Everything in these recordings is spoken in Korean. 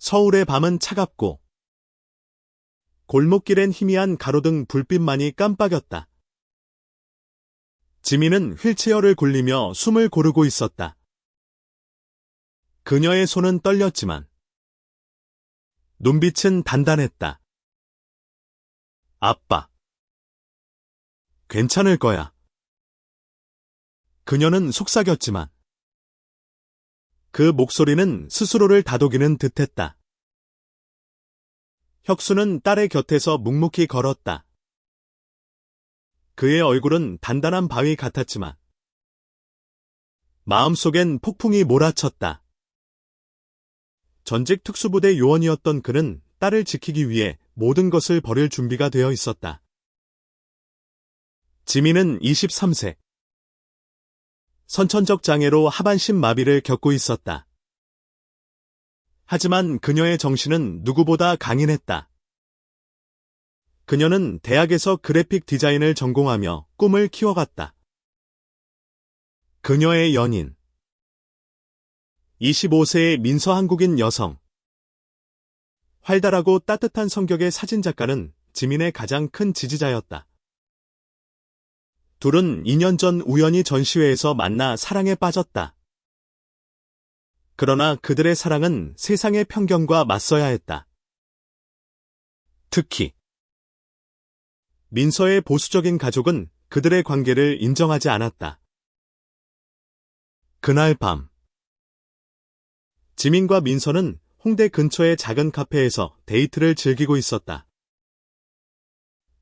서울의 밤은 차갑고 골목길엔 희미한 가로등 불빛만이 깜빡였다. 지민은 휠체어를 굴리며 숨을 고르고 있었다. 그녀의 손은 떨렸지만 눈빛은 단단했다. 아빠. 괜찮을 거야. 그녀는 속삭였지만 그 목소리는 스스로를 다독이는 듯했다. 혁수는 딸의 곁에서 묵묵히 걸었다. 그의 얼굴은 단단한 바위 같았지만 마음속엔 폭풍이 몰아쳤다. 전직 특수부대 요원이었던 그는 딸을 지키기 위해 모든 것을 버릴 준비가 되어 있었다. 지민은 23세. 선천적 장애로 하반신 마비를 겪고 있었다. 하지만 그녀의 정신은 누구보다 강인했다. 그녀는 대학에서 그래픽 디자인을 전공하며 꿈을 키워갔다. 그녀의 연인. 25세의 민서 한국인 여성. 활달하고 따뜻한 성격의 사진작가는 지민의 가장 큰 지지자였다. 둘은 2년 전 우연히 전시회에서 만나 사랑에 빠졌다. 그러나 그들의 사랑은 세상의 편견과 맞서야 했다. 특히 민서의 보수적인 가족은 그들의 관계를 인정하지 않았다. 그날 밤 지민과 민서는 홍대 근처의 작은 카페에서 데이트를 즐기고 있었다.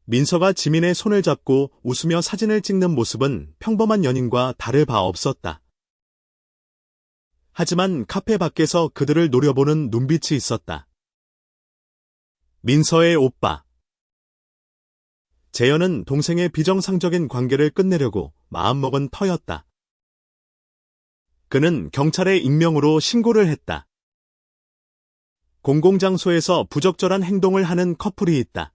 민서가 지민의 손을 잡고 웃으며 사진을 찍는 모습은 평범한 연인과 다를 바 없었다. 하지만 카페 밖에서 그들을 노려보는 눈빛이 있었다. 민서의 오빠. 재현은 동생의 비정상적인 관계를 끝내려고 마음먹은 터였다. 그는 경찰에 익명으로 신고를 했다. 공공장소에서 부적절한 행동을 하는 커플이 있다.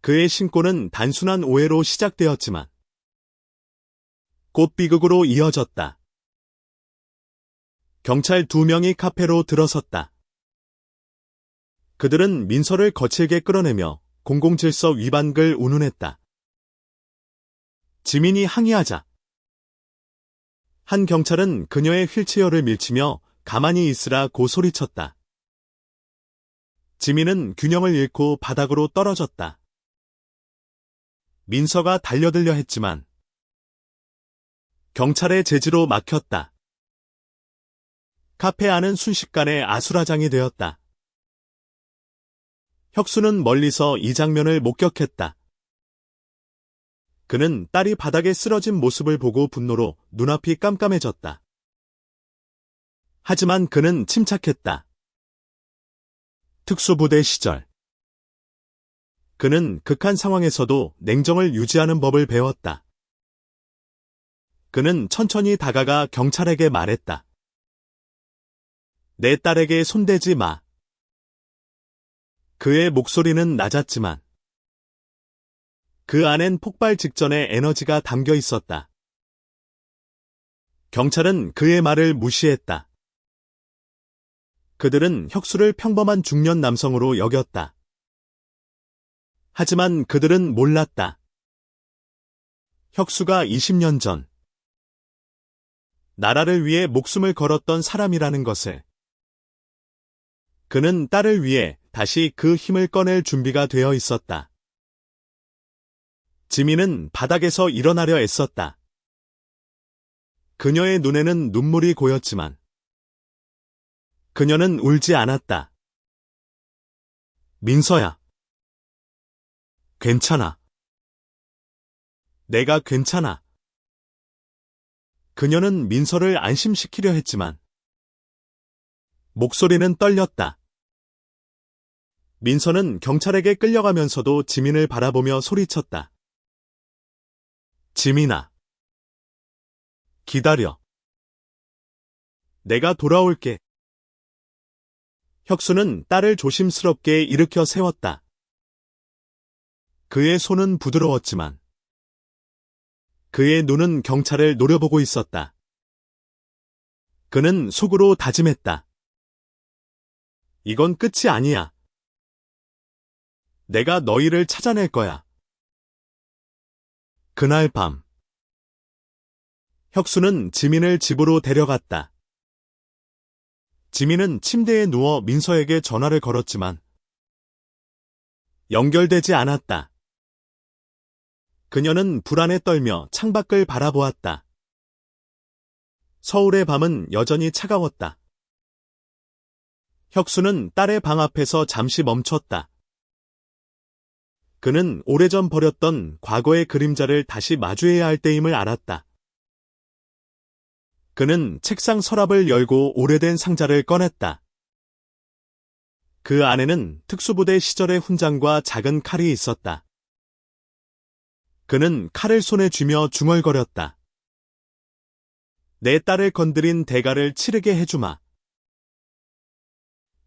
그의 신고는 단순한 오해로 시작되었지만 곧 비극으로 이어졌다. 경찰 2명이 카페로 들어섰다. 그들은 민서를 거칠게 끌어내며 공공질서 위반글 운운했다. 지민이 항의하자 한 경찰은 그녀의 휠체어를 밀치며 가만히 있으라고 소리쳤다. 지민은 균형을 잃고 바닥으로 떨어졌다. 민서가 달려들려 했지만 경찰의 제지로 막혔다. 카페 안은 순식간에 아수라장이 되었다. 혁수는 멀리서 이 장면을 목격했다. 그는 딸이 바닥에 쓰러진 모습을 보고 분노로 눈앞이 깜깜해졌다. 하지만 그는 침착했다. 특수부대 시절 그는 극한 상황에서도 냉정을 유지하는 법을 배웠다. 그는 천천히 다가가 경찰에게 말했다. 내 딸에게 손대지 마. 그의 목소리는 낮았지만 그 안엔 폭발 직전의 에너지가 담겨 있었다. 경찰은 그의 말을 무시했다. 그들은 혁수를 평범한 중년 남성으로 여겼다. 하지만 그들은 몰랐다. 혁수가 20년 전 나라를 위해 목숨을 걸었던 사람이라는 것을. 그는 딸을 위해 다시 그 힘을 꺼낼 준비가 되어 있었다. 지민은 바닥에서 일어나려 애썼다. 그녀의 눈에는 눈물이 고였지만 그녀는 울지 않았다. 민서야. 괜찮아. 내가 괜찮아. 그녀는 민서를 안심시키려 했지만 목소리는 떨렸다. 민서는 경찰에게 끌려가면서도 지민을 바라보며 소리쳤다. 지민아. 기다려. 내가 돌아올게. 혁수는 딸을 조심스럽게 일으켜 세웠다. 그의 손은 부드러웠지만 그의 눈은 경찰을 노려보고 있었다. 그는 속으로 다짐했다. 이건 끝이 아니야. 내가 너희를 찾아낼 거야. 그날 밤, 혁수는 지민을 집으로 데려갔다. 지민은 침대에 누워 민서에게 전화를 걸었지만 연결되지 않았다. 그녀는 불안에 떨며 창밖을 바라보았다. 서울의 밤은 여전히 차가웠다. 혁수는 딸의 방 앞에서 잠시 멈췄다. 그는 오래전 버렸던 과거의 그림자를 다시 마주해야 할 때임을 알았다. 그는 책상 서랍을 열고 오래된 상자를 꺼냈다. 그 안에는 특수부대 시절의 훈장과 작은 칼이 있었다. 그는 칼을 손에 쥐며 중얼거렸다. 내 딸을 건드린 대가를 치르게 해주마.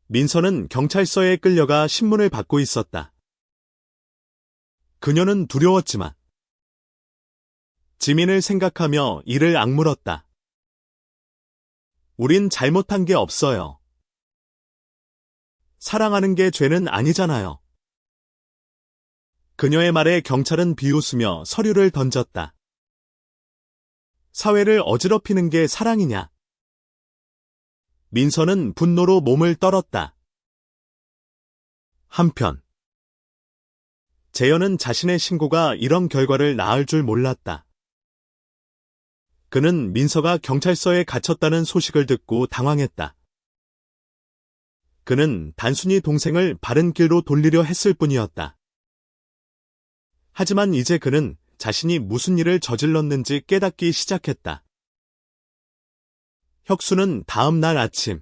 민서는 경찰서에 끌려가 신문을 받고 있었다. 그녀는 두려웠지만 지민을 생각하며 이를 악물었다. 우린 잘못한 게 없어요. 사랑하는 게 죄는 아니잖아요. 그녀의 말에 경찰은 비웃으며 서류를 던졌다. 사회를 어지럽히는 게 사랑이냐? 민서는 분노로 몸을 떨었다. 한편 재현은 자신의 신고가 이런 결과를 낳을 줄 몰랐다. 그는 민서가 경찰서에 갇혔다는 소식을 듣고 당황했다. 그는 단순히 동생을 바른 길로 돌리려 했을 뿐이었다. 하지만 이제 그는 자신이 무슨 일을 저질렀는지 깨닫기 시작했다. 혁수는 다음 날 아침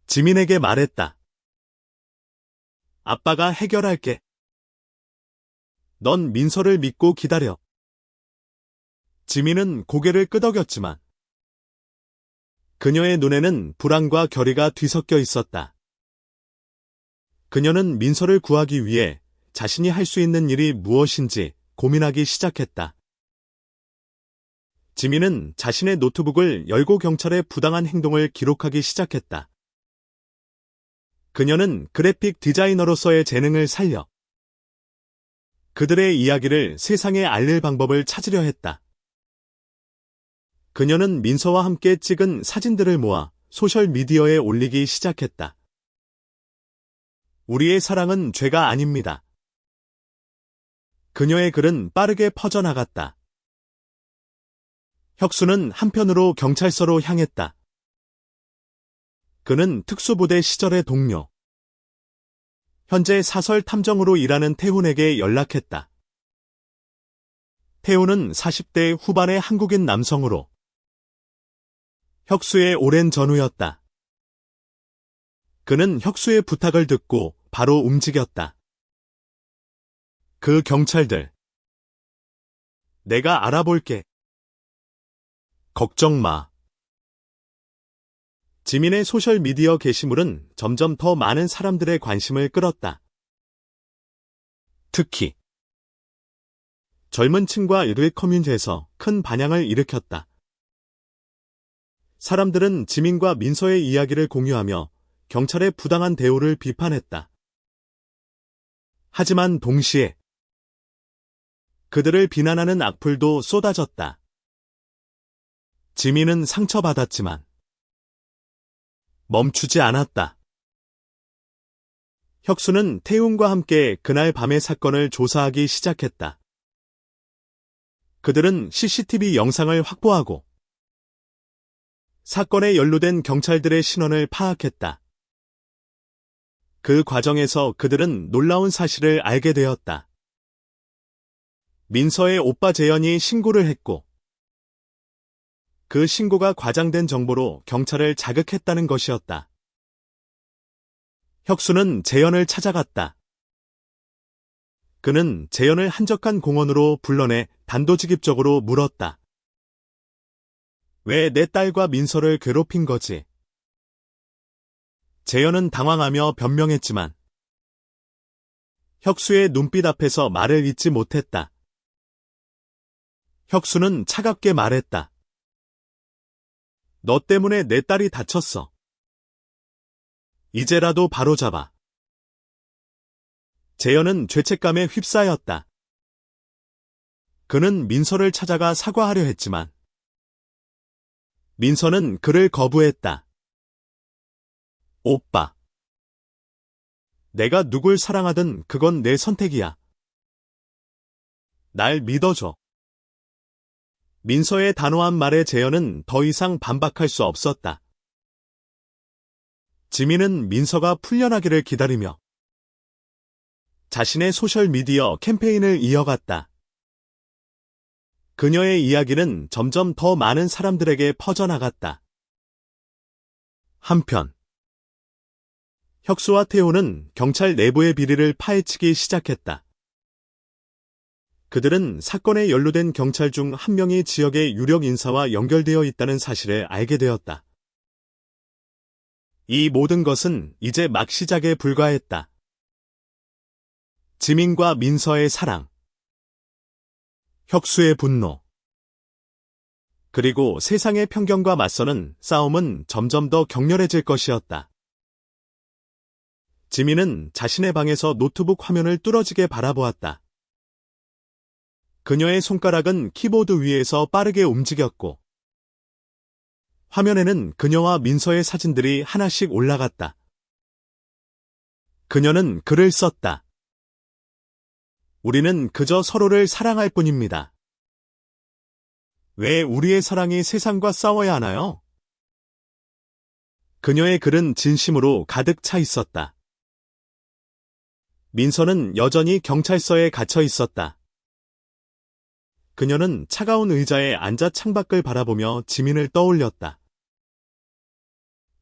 지민에게 말했다. 아빠가 해결할게. 넌 민서를 믿고 기다려. 지민은 고개를 끄덕였지만 그녀의 눈에는 불안과 결의가 뒤섞여 있었다. 그녀는 민서를 구하기 위해 자신이 할 수 있는 일이 무엇인지 고민하기 시작했다. 지민은 자신의 노트북을 열고 경찰의 부당한 행동을 기록하기 시작했다. 그녀는 그래픽 디자이너로서의 재능을 살려 그들의 이야기를 세상에 알릴 방법을 찾으려 했다. 그녀는 민서와 함께 찍은 사진들을 모아 소셜미디어에 올리기 시작했다. 우리의 사랑은 죄가 아닙니다. 그녀의 글은 빠르게 퍼져나갔다. 혁수는 한편으로 경찰서로 향했다. 그는 특수부대 시절의 동료, 현재 사설 탐정으로 일하는 태훈에게 연락했다. 태훈은 40대 후반의 한국인 남성으로 혁수의 오랜 전우였다. 그는 혁수의 부탁을 듣고 바로 움직였다. 그 경찰들. 내가 알아볼게. 걱정 마. 지민의 소셜미디어 게시물은 점점 더 많은 사람들의 관심을 끌었다. 특히 젊은 층과 일일 커뮤니티에서 큰 반향을 일으켰다. 사람들은 지민과 민서의 이야기를 공유하며 경찰의 부당한 대우를 비판했다. 하지만 동시에 그들을 비난하는 악플도 쏟아졌다. 지민은 상처받았지만 멈추지 않았다. 혁수는 태훈과 함께 그날 밤의 사건을 조사하기 시작했다. 그들은 CCTV 영상을 확보하고 사건에 연루된 경찰들의 신원을 파악했다. 그 과정에서 그들은 놀라운 사실을 알게 되었다. 민서의 오빠 재현이 신고를 했고 그 신고가 과장된 정보로 경찰을 자극했다는 것이었다. 혁수는 재현을 찾아갔다. 그는 재현을 한적한 공원으로 불러내 단도직입적으로 물었다. 왜 내 딸과 민서를 괴롭힌 거지? 재현은 당황하며 변명했지만 혁수의 눈빛 앞에서 말을 잇지 못했다. 혁수는 차갑게 말했다. 너 때문에 내 딸이 다쳤어. 이제라도 바로잡아. 재현은 죄책감에 휩싸였다. 그는 민서를 찾아가 사과하려 했지만 민서는 그를 거부했다. 오빠. 내가 누굴 사랑하든 그건 내 선택이야. 날 믿어줘. 민서의 단호한 말에 재현은 더 이상 반박할 수 없었다. 지민은 민서가 풀려나기를 기다리며 자신의 소셜미디어 캠페인을 이어갔다. 그녀의 이야기는 점점 더 많은 사람들에게 퍼져나갔다. 한편 혁수와 태호는 경찰 내부의 비리를 파헤치기 시작했다. 그들은 사건에 연루된 경찰 중 한 명이 지역의 유력 인사와 연결되어 있다는 사실을 알게 되었다. 이 모든 것은 이제 막 시작에 불과했다. 지민과 민서의 사랑, 혁수의 분노, 그리고 세상의 편견과 맞서는 싸움은 점점 더 격렬해질 것이었다. 지민은 자신의 방에서 노트북 화면을 뚫어지게 바라보았다. 그녀의 손가락은 키보드 위에서 빠르게 움직였고 화면에는 그녀와 민서의 사진들이 하나씩 올라갔다. 그녀는 글을 썼다. 우리는 그저 서로를 사랑할 뿐입니다. 왜 우리의 사랑이 세상과 싸워야 하나요? 그녀의 글은 진심으로 가득 차 있었다. 민서는 여전히 경찰서에 갇혀 있었다. 그녀는 차가운 의자에 앉아 창밖을 바라보며 지민을 떠올렸다.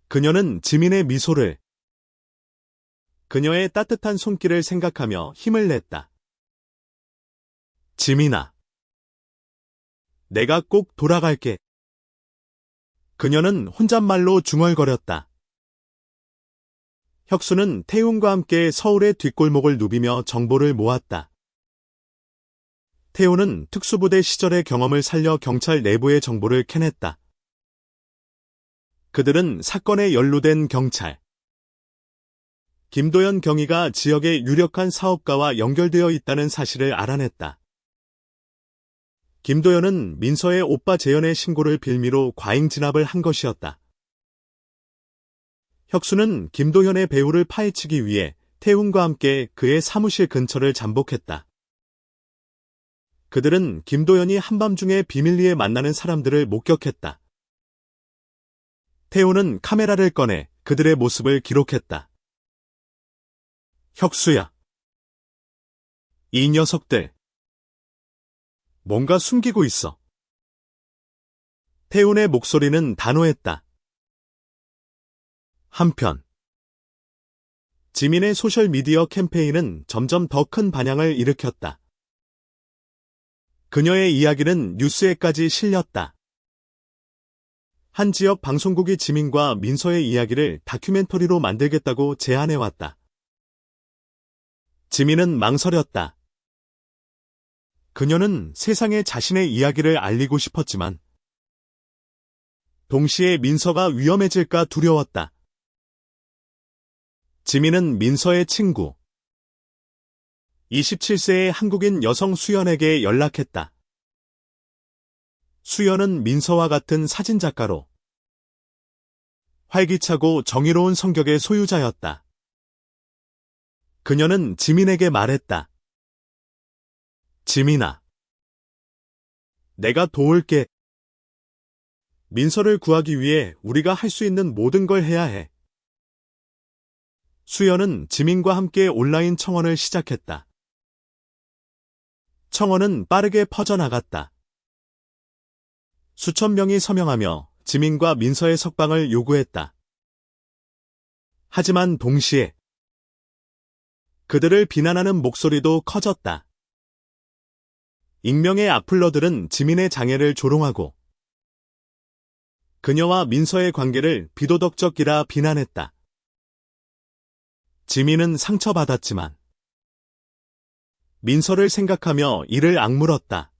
그녀는 지민의 미소를, 그녀의 따뜻한 손길을 생각하며 힘을 냈다. 지민아, 내가 꼭 돌아갈게. 그녀는 혼잣말로 중얼거렸다. 혁수는 태훈과 함께 서울의 뒷골목을 누비며 정보를 모았다. 태훈은 특수부대 시절의 경험을 살려 경찰 내부의 정보를 캐냈다. 그들은 사건에 연루된 경찰, 김도연 경위가 지역의 유력한 사업가와 연결되어 있다는 사실을 알아냈다. 김도연은 민서의 오빠 재현의 신고를 빌미로 과잉 진압을 한 것이었다. 혁수는 김도현의 배우를 파헤치기 위해 태훈과 함께 그의 사무실 근처를 잠복했다. 그들은 김도현이 한밤중에 비밀리에 만나는 사람들을 목격했다. 태훈은 카메라를 꺼내 그들의 모습을 기록했다. 혁수야. 이 녀석들. 뭔가 숨기고 있어. 태훈의 목소리는 단호했다. 한편 지민의 소셜미디어 캠페인은 점점 더 큰 반향을 일으켰다. 그녀의 이야기는 뉴스에까지 실렸다. 한 지역 방송국이 지민과 민서의 이야기를 다큐멘터리로 만들겠다고 제안해왔다. 지민은 망설였다. 그녀는 세상에 자신의 이야기를 알리고 싶었지만 동시에 민서가 위험해질까 두려웠다. 지민은 민서의 친구, 27세의 한국인 여성 수연에게 연락했다. 수연은 민서와 같은 사진작가로 활기차고 정의로운 성격의 소유자였다. 그녀는 지민에게 말했다. 지민아, 내가 도울게. 민서를 구하기 위해 우리가 할 수 있는 모든 걸 해야 해. 수연은 지민과 함께 온라인 청원을 시작했다. 청원은 빠르게 퍼져나갔다. 수천 명이 서명하며 지민과 민서의 석방을 요구했다. 하지만 동시에 그들을 비난하는 목소리도 커졌다. 익명의 악플러들은 지민의 장애를 조롱하고 그녀와 민서의 관계를 비도덕적이라 비난했다. 지민은 상처받았지만 민서를 생각하며 이를 악물었다.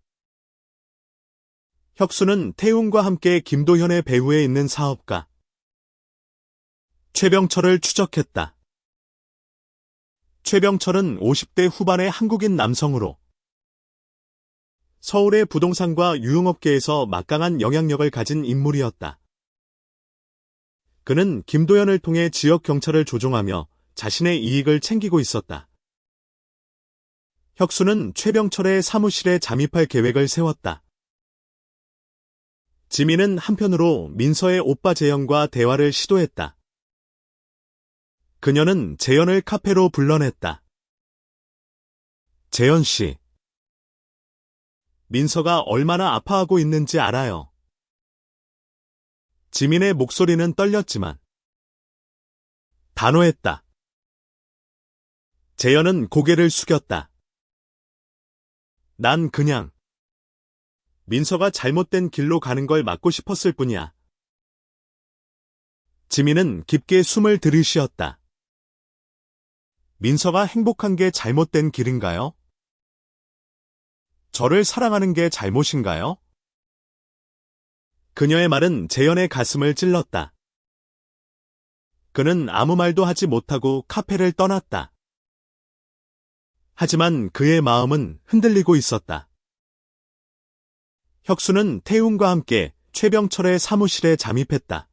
혁수는 태훈과 함께 김도현의 배후에 있는 사업가 최병철을 추적했다. 최병철은 50대 후반의 한국인 남성으로 서울의 부동산과 유흥업계에서 막강한 영향력을 가진 인물이었다. 그는 김도연을 통해 지역 경찰을 조종하며 자신의 이익을 챙기고 있었다. 혁수는 최병철의 사무실에 잠입할 계획을 세웠다. 지민은 한편으로 민서의 오빠 재현과 대화를 시도했다. 그녀는 재현을 카페로 불러냈다. 재현 씨, 민서가 얼마나 아파하고 있는지 알아요. 지민의 목소리는 떨렸지만 단호했다. 재현은 고개를 숙였다. 난 그냥 민서가 잘못된 길로 가는 걸 막고 싶었을 뿐이야. 지민은 깊게 숨을 들이쉬었다. 민서가 행복한 게 잘못된 길인가요? 저를 사랑하는 게 잘못인가요? 그녀의 말은 재현의 가슴을 찔렀다. 그는 아무 말도 하지 못하고 카페를 떠났다. 하지만 그의 마음은 흔들리고 있었다. 혁수는 태웅과 함께 최병철의 사무실에 잠입했다.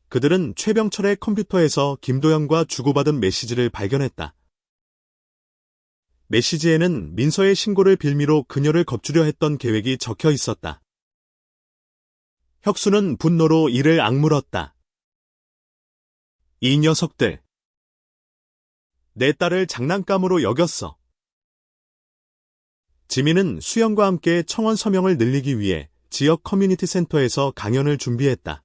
그들은 최병철의 컴퓨터에서 김도연과 주고받은 메시지를 발견했다. 메시지에는 민서의 신고를 빌미로 그녀를 겁주려 했던 계획이 적혀 있었다. 혁수는 분노로 이를 악물었다. 이 녀석들. 내 딸을 장난감으로 여겼어. 지민은 수영과 함께 청원 서명을 늘리기 위해 지역 커뮤니티 센터에서 강연을 준비했다.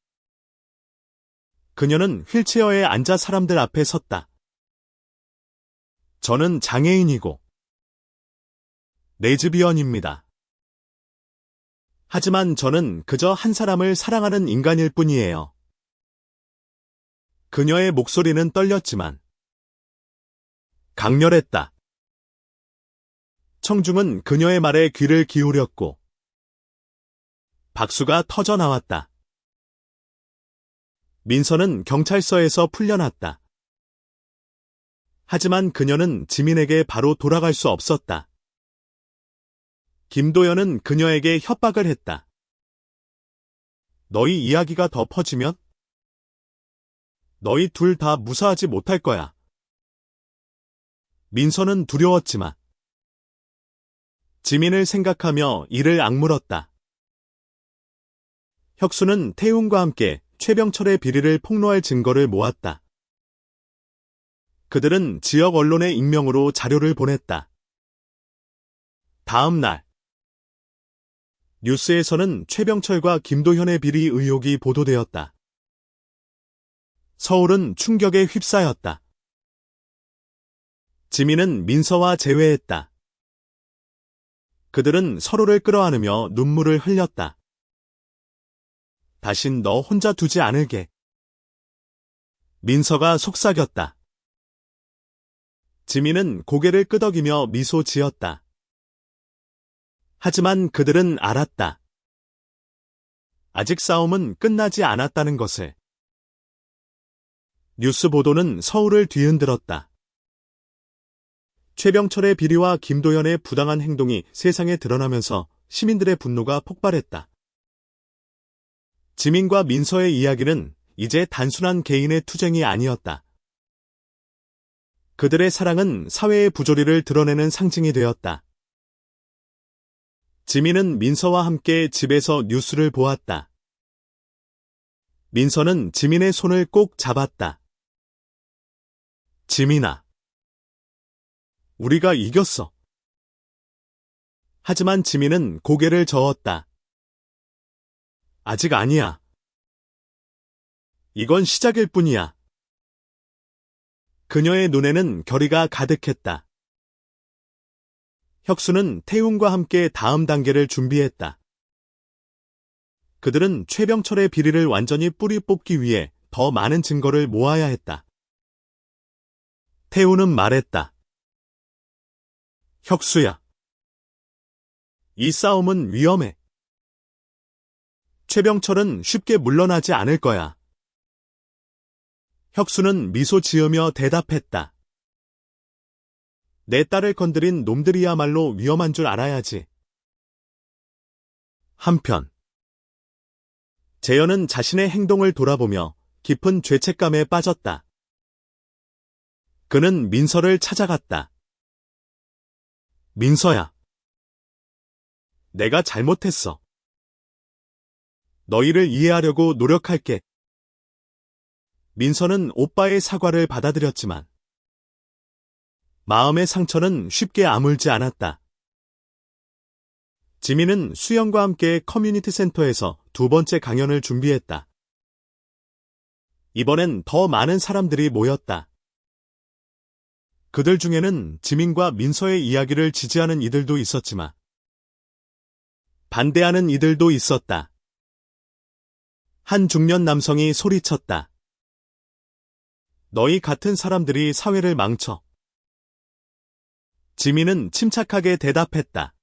그녀는 휠체어에 앉아 사람들 앞에 섰다. 저는 장애인이고 레즈비언입니다. 하지만 저는 그저 한 사람을 사랑하는 인간일 뿐이에요. 그녀의 목소리는 떨렸지만 강렬했다. 청중은 그녀의 말에 귀를 기울였고 박수가 터져 나왔다. 민서는 경찰서에서 풀려났다. 하지만 그녀는 지민에게 바로 돌아갈 수 없었다. 김도연은 그녀에게 협박을 했다. 너희 이야기가 더 퍼지면 너희 둘 다 무사하지 못할 거야. 민서는 두려웠지만 지민을 생각하며 이를 악물었다. 혁수는 태웅과 함께 최병철의 비리를 폭로할 증거를 모았다. 그들은 지역 언론의 익명으로 자료를 보냈다. 다음 날 뉴스에서는 최병철과 김도현의 비리 의혹이 보도되었다. 서울은 충격에 휩싸였다. 지민은 민서와 재회했다. 그들은 서로를 끌어안으며 눈물을 흘렸다. 다신 너 혼자 두지 않을게. 민서가 속삭였다. 지민은 고개를 끄덕이며 미소 지었다. 하지만 그들은 알았다. 아직 싸움은 끝나지 않았다는 것을. 뉴스 보도는 서울을 뒤흔들었다. 최병철의 비리와 김도연의 부당한 행동이 세상에 드러나면서 시민들의 분노가 폭발했다. 지민과 민서의 이야기는 이제 단순한 개인의 투쟁이 아니었다. 그들의 사랑은 사회의 부조리를 드러내는 상징이 되었다. 지민은 민서와 함께 집에서 뉴스를 보았다. 민서는 지민의 손을 꼭 잡았다. 지민아, 우리가 이겼어. 하지만 지민은 고개를 저었다. 아직 아니야. 이건 시작일 뿐이야. 그녀의 눈에는 결의가 가득했다. 혁수는 태웅과 함께 다음 단계를 준비했다. 그들은 최병철의 비리를 완전히 뿌리 뽑기 위해 더 많은 증거를 모아야 했다. 태우는 말했다. 혁수야. 이 싸움은 위험해. 최병철은 쉽게 물러나지 않을 거야. 혁수는 미소 지으며 대답했다. 내 딸을 건드린 놈들이야말로 위험한 줄 알아야지. 한편 재현은 자신의 행동을 돌아보며 깊은 죄책감에 빠졌다. 그는 민서를 찾아갔다. 민서야. 내가 잘못했어. 너희를 이해하려고 노력할게. 민서는 오빠의 사과를 받아들였지만 마음의 상처는 쉽게 아물지 않았다. 지민은 수영과 함께 커뮤니티 센터에서 두 번째 강연을 준비했다. 이번엔 더 많은 사람들이 모였다. 그들 중에는 지민과 민서의 이야기를 지지하는 이들도 있었지만 반대하는 이들도 있었다. 한 중년 남성이 소리쳤다. 너희 같은 사람들이 사회를 망쳐. 지민은 침착하게 대답했다.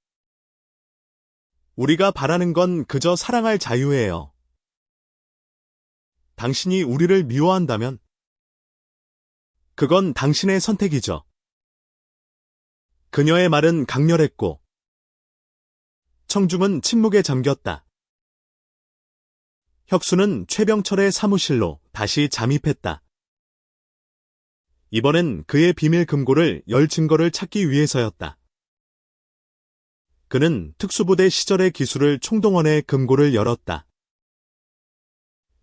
우리가 바라는 건 그저 사랑할 자유예요. 당신이 우리를 미워한다면 그건 당신의 선택이죠. 그녀의 말은 강렬했고 청중은 침묵에 잠겼다. 혁수는 최병철의 사무실로 다시 잠입했다. 이번엔 그의 비밀 금고를 열 증거를 찾기 위해서였다. 그는 특수부대 시절의 기술을 총동원해 금고를 열었다.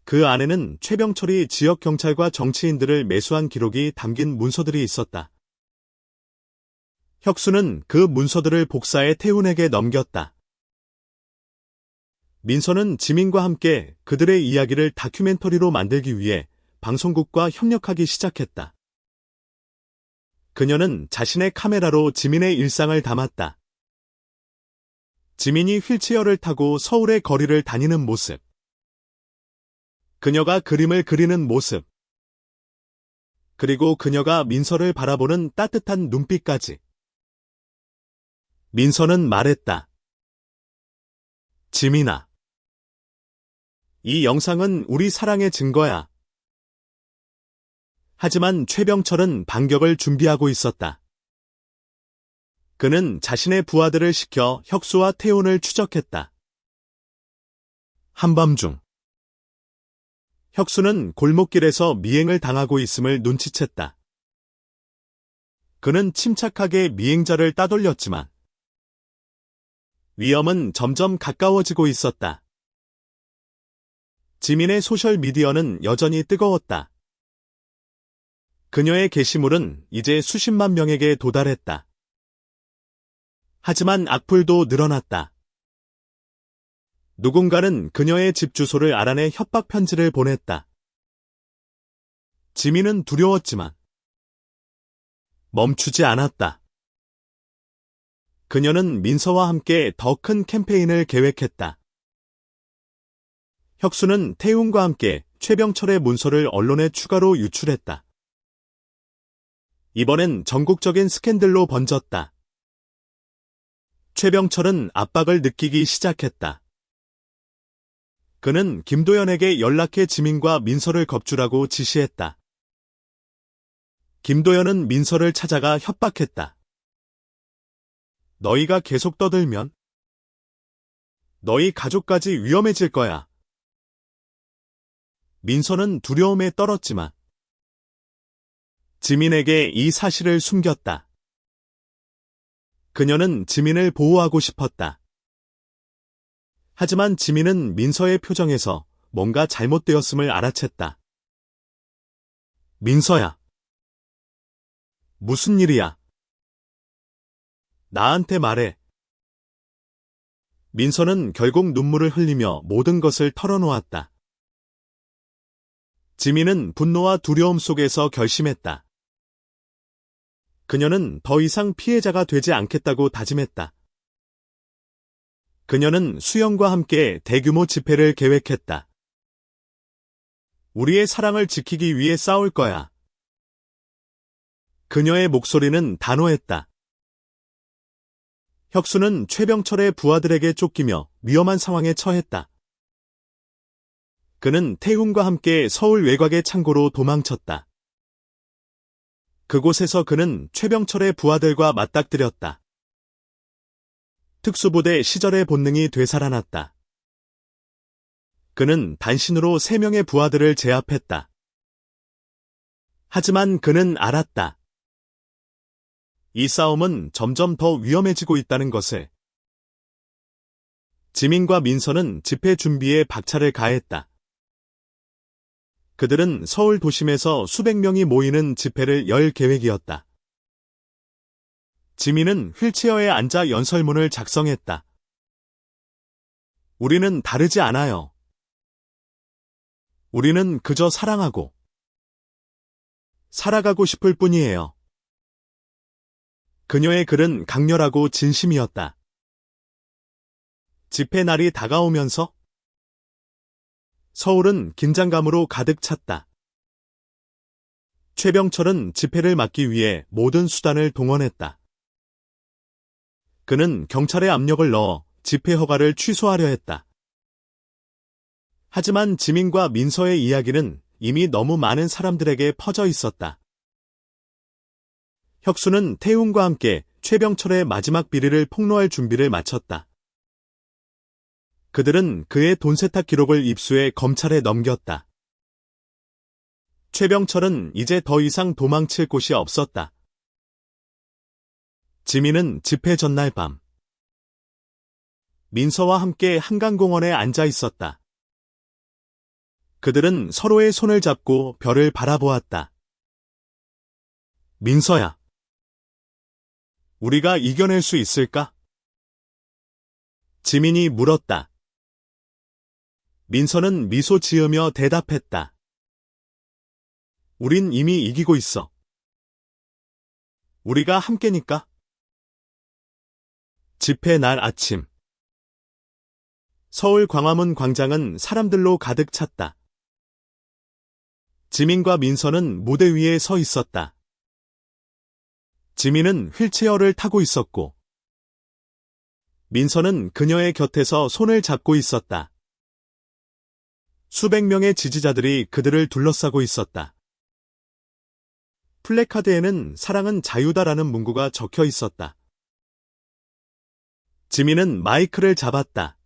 그 안에는 최병철이 지역 경찰과 정치인들을 매수한 기록이 담긴 문서들이 있었다. 혁수는 그 문서들을 복사해 태훈에게 넘겼다. 민서는 지민과 함께 그들의 이야기를 다큐멘터리로 만들기 위해 방송국과 협력하기 시작했다. 그녀는 자신의 카메라로 지민의 일상을 담았다. 지민이 휠체어를 타고 서울의 거리를 다니는 모습. 그녀가 그림을 그리는 모습. 그리고 그녀가 민서를 바라보는 따뜻한 눈빛까지. 민서는 말했다. 지민아. 이 영상은 우리 사랑의 증거야. 하지만 최병철은 반격을 준비하고 있었다. 그는 자신의 부하들을 시켜 혁수와 태훈을 추적했다. 한밤중 혁수는 골목길에서 미행을 당하고 있음을 눈치챘다. 그는 침착하게 미행자를 따돌렸지만 위험은 점점 가까워지고 있었다. 지민의 소셜미디어는 여전히 뜨거웠다. 그녀의 게시물은 이제 수십만 명에게 도달했다. 하지만 악플도 늘어났다. 누군가는 그녀의 집 주소를 알아내 협박 편지를 보냈다. 지민은 두려웠지만 멈추지 않았다. 그녀는 민서와 함께 더 큰 캠페인을 계획했다. 혁수는 태훈과 함께 최병철의 문서를 언론에 추가로 유출했다. 이번엔 전국적인 스캔들로 번졌다. 최병철은 압박을 느끼기 시작했다. 그는 김도연에게 연락해 지민과 민서를 겁주라고 지시했다. 김도연은 민서를 찾아가 협박했다. 너희가 계속 떠들면 너희 가족까지 위험해질 거야. 민서는 두려움에 떨었지만 지민에게 이 사실을 숨겼다. 그녀는 지민을 보호하고 싶었다. 하지만 지민은 민서의 표정에서 뭔가 잘못되었음을 알아챘다. 민서야. 무슨 일이야? 나한테 말해. 민서는 결국 눈물을 흘리며 모든 것을 털어놓았다. 지민은 분노와 두려움 속에서 결심했다. 그녀는 더 이상 피해자가 되지 않겠다고 다짐했다. 그녀는 수영과 함께 대규모 집회를 계획했다. 우리의 사랑을 지키기 위해 싸울 거야. 그녀의 목소리는 단호했다. 혁수는 최병철의 부하들에게 쫓기며 위험한 상황에 처했다. 그는 태훈과 함께 서울 외곽의 창고로 도망쳤다. 그곳에서 그는 최병철의 부하들과 맞닥뜨렸다. 특수부대 시절의 본능이 되살아났다. 그는 단신으로 3명의 부하들을 제압했다. 하지만 그는 알았다. 이 싸움은 점점 더 위험해지고 있다는 것을. 지민과 민서는 집회 준비에 박차를 가했다. 그들은 서울 도심에서 수백 명이 모이는 집회를 열 계획이었다. 지민은 휠체어에 앉아 연설문을 작성했다. 우리는 다르지 않아요. 우리는 그저 사랑하고 살아가고 싶을 뿐이에요. 그녀의 글은 강렬하고 진심이었다. 집회 날이 다가오면서 서울은 긴장감으로 가득 찼다. 최병철은 집회를 막기 위해 모든 수단을 동원했다. 그는 경찰에 압력을 넣어 집회 허가를 취소하려 했다. 하지만 지민과 민서의 이야기는 이미 너무 많은 사람들에게 퍼져 있었다. 혁수는 태훈과 함께 최병철의 마지막 비리를 폭로할 준비를 마쳤다. 그들은 그의 돈 세탁 기록을 입수해 검찰에 넘겼다. 최병철은 이제 더 이상 도망칠 곳이 없었다. 지민은 집회 전날 밤 민서와 함께 한강공원에 앉아 있었다. 그들은 서로의 손을 잡고 별을 바라보았다. 민서야, 우리가 이겨낼 수 있을까? 지민이 물었다. 민서는 미소 지으며 대답했다. 우린 이미 이기고 있어. 우리가 함께니까. 집회 날 아침. 서울 광화문 광장은 사람들로 가득 찼다. 지민과 민서는 무대 위에 서 있었다. 지민은 휠체어를 타고 있었고, 민서는 그녀의 곁에서 손을 잡고 있었다. 수백 명의 지지자들이 그들을 둘러싸고 있었다. 플래카드에는 사랑은 자유다라는 문구가 적혀 있었다. 지민은 마이크를 잡았다.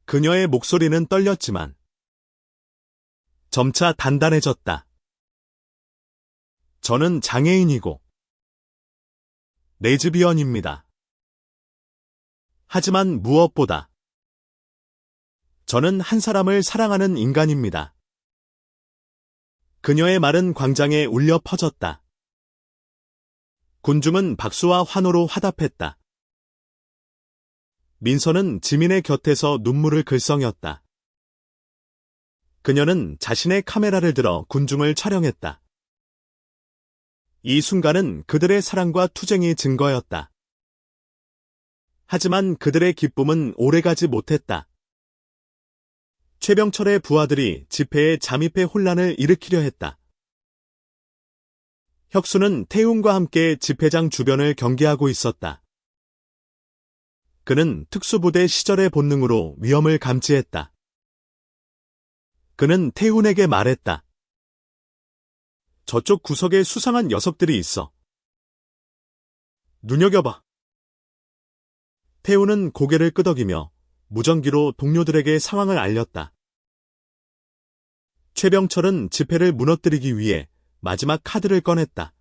그녀의 목소리는 떨렸지만 점차 단단해졌다. 저는 장애인이고 레즈비언입니다. 하지만 무엇보다 저는 한 사람을 사랑하는 인간입니다. 그녀의 말은 광장에 울려 퍼졌다. 군중은 박수와 환호로 화답했다. 민서는 지민의 곁에서 눈물을 글썽였다. 그녀는 자신의 카메라를 들어 군중을 촬영했다. 이 순간은 그들의 사랑과 투쟁이 증거였다. 하지만 그들의 기쁨은 오래가지 못했다. 최병철의 부하들이 집회에 잠입해 혼란을 일으키려 했다. 혁수는 태훈과 함께 집회장 주변을 경계하고 있었다. 그는 특수부대 시절의 본능으로 위험을 감지했다. 그는 태훈에게 말했다. 저쪽 구석에 수상한 녀석들이 있어. 눈여겨봐. 태훈은 고개를 끄덕이며 무전기로 동료들에게 상황을 알렸다. 최병철은 집회를 무너뜨리기 위해 마지막 카드를 꺼냈다.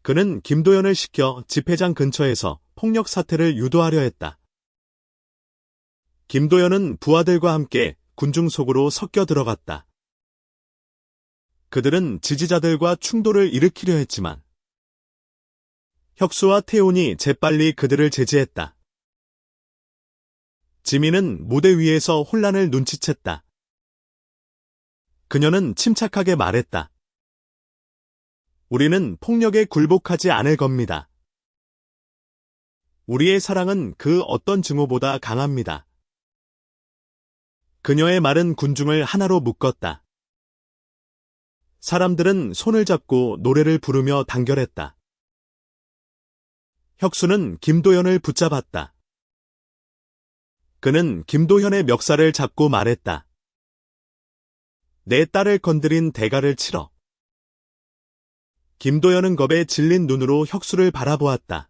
그는 김도연을 시켜 집회장 근처에서 폭력 사태를 유도하려 했다. 김도연은 부하들과 함께 군중 속으로 섞여 들어갔다. 그들은 지지자들과 충돌을 일으키려 했지만 혁수와 태훈이 재빨리 그들을 제지했다. 지민은 무대 위에서 혼란을 눈치챘다. 그녀는 침착하게 말했다. 우리는 폭력에 굴복하지 않을 겁니다. 우리의 사랑은 그 어떤 증오보다 강합니다. 그녀의 말은 군중을 하나로 묶었다. 사람들은 손을 잡고 노래를 부르며 단결했다. 혁수는 김도연을 붙잡았다. 그는 김도현의 멱살을 잡고 말했다. 내 딸을 건드린 대가를 치러. 김도현은 겁에 질린 눈으로 혁수를 바라보았다.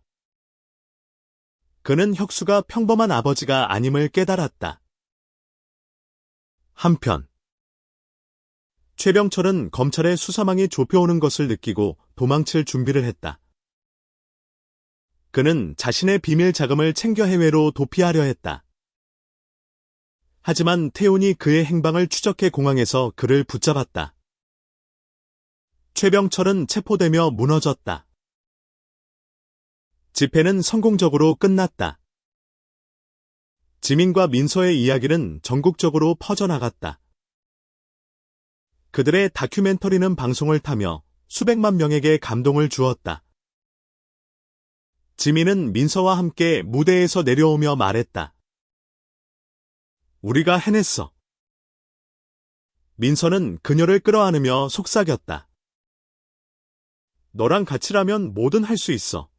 그는 혁수가 평범한 아버지가 아님을 깨달았다. 한편 최병철은 검찰의 수사망이 좁혀오는 것을 느끼고 도망칠 준비를 했다. 그는 자신의 비밀 자금을 챙겨 해외로 도피하려 했다. 하지만 태훈이 그의 행방을 추적해 공항에서 그를 붙잡았다. 최병철은 체포되며 무너졌다. 집회는 성공적으로 끝났다. 지민과 민서의 이야기는 전국적으로 퍼져나갔다. 그들의 다큐멘터리는 방송을 타며 수백만 명에게 감동을 주었다. 지민은 민서와 함께 무대에서 내려오며 말했다. 우리가 해냈어. 민서는 그녀를 끌어안으며 속삭였다. 너랑 같이라면 뭐든 할 수 있어.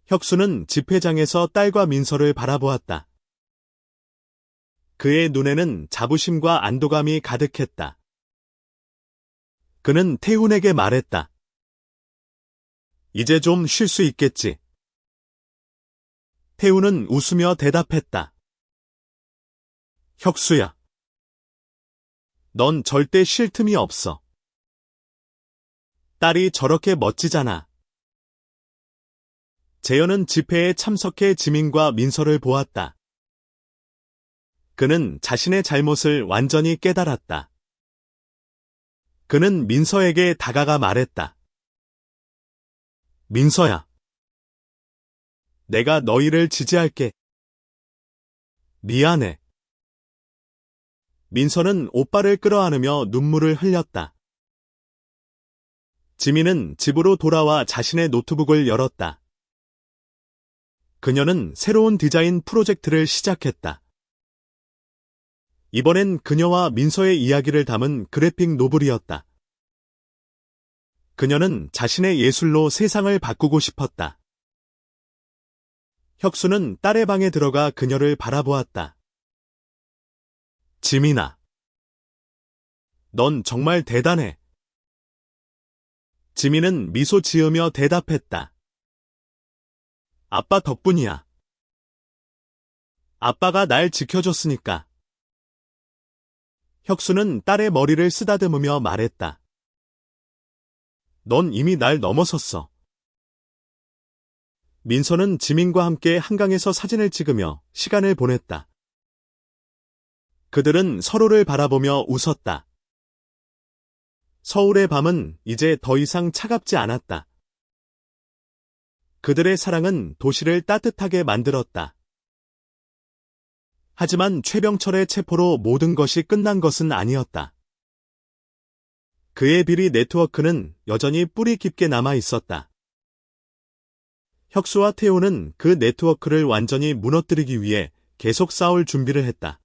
혁수는 집회장에서 딸과 민서를 바라보았다. 그의 눈에는 자부심과 안도감이 가득했다. 그는 태훈에게 말했다. 이제 좀 쉴 수 있겠지. 태훈은 웃으며 대답했다. 혁수야. 넌 절대 쉴 틈이 없어. 딸이 저렇게 멋지잖아. 재현은 집회에 참석해 지민과 민서를 보았다. 그는 자신의 잘못을 완전히 깨달았다. 그는 민서에게 다가가 말했다. 민서야. 내가 너희를 지지할게. 미안해. 민서는 오빠를 끌어안으며 눈물을 흘렸다. 지민은 집으로 돌아와 자신의 노트북을 열었다. 그녀는 새로운 디자인 프로젝트를 시작했다. 이번엔 그녀와 민서의 이야기를 담은 그래픽 노블이었다. 그녀는 자신의 예술로 세상을 바꾸고 싶었다. 혁수는 딸의 방에 들어가 그녀를 바라보았다. 지민아. 넌 정말 대단해. 지민은 미소 지으며 대답했다. 아빠 덕분이야. 아빠가 날 지켜줬으니까. 혁수는 딸의 머리를 쓰다듬으며 말했다. 넌 이미 날 넘어섰어. 민서는 지민과 함께 한강에서 사진을 찍으며 시간을 보냈다. 그들은 서로를 바라보며 웃었다. 서울의 밤은 이제 더 이상 차갑지 않았다. 그들의 사랑은 도시를 따뜻하게 만들었다. 하지만 최병철의 체포로 모든 것이 끝난 것은 아니었다. 그의 비리 네트워크는 여전히 뿌리 깊게 남아 있었다. 혁수와 태호는 그 네트워크를 완전히 무너뜨리기 위해 계속 싸울 준비를 했다.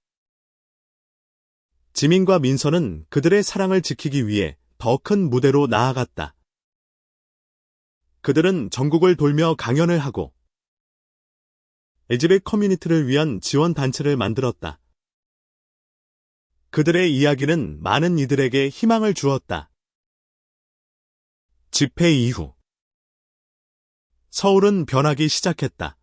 지민과 민서는 그들의 사랑을 지키기 위해 더 큰 무대로 나아갔다. 그들은 전국을 돌며 강연을 하고 LGBT 커뮤니티를 위한 지원 단체를 만들었다. 그들의 이야기는 많은 이들에게 희망을 주었다. 집회 이후 서울은 변하기 시작했다.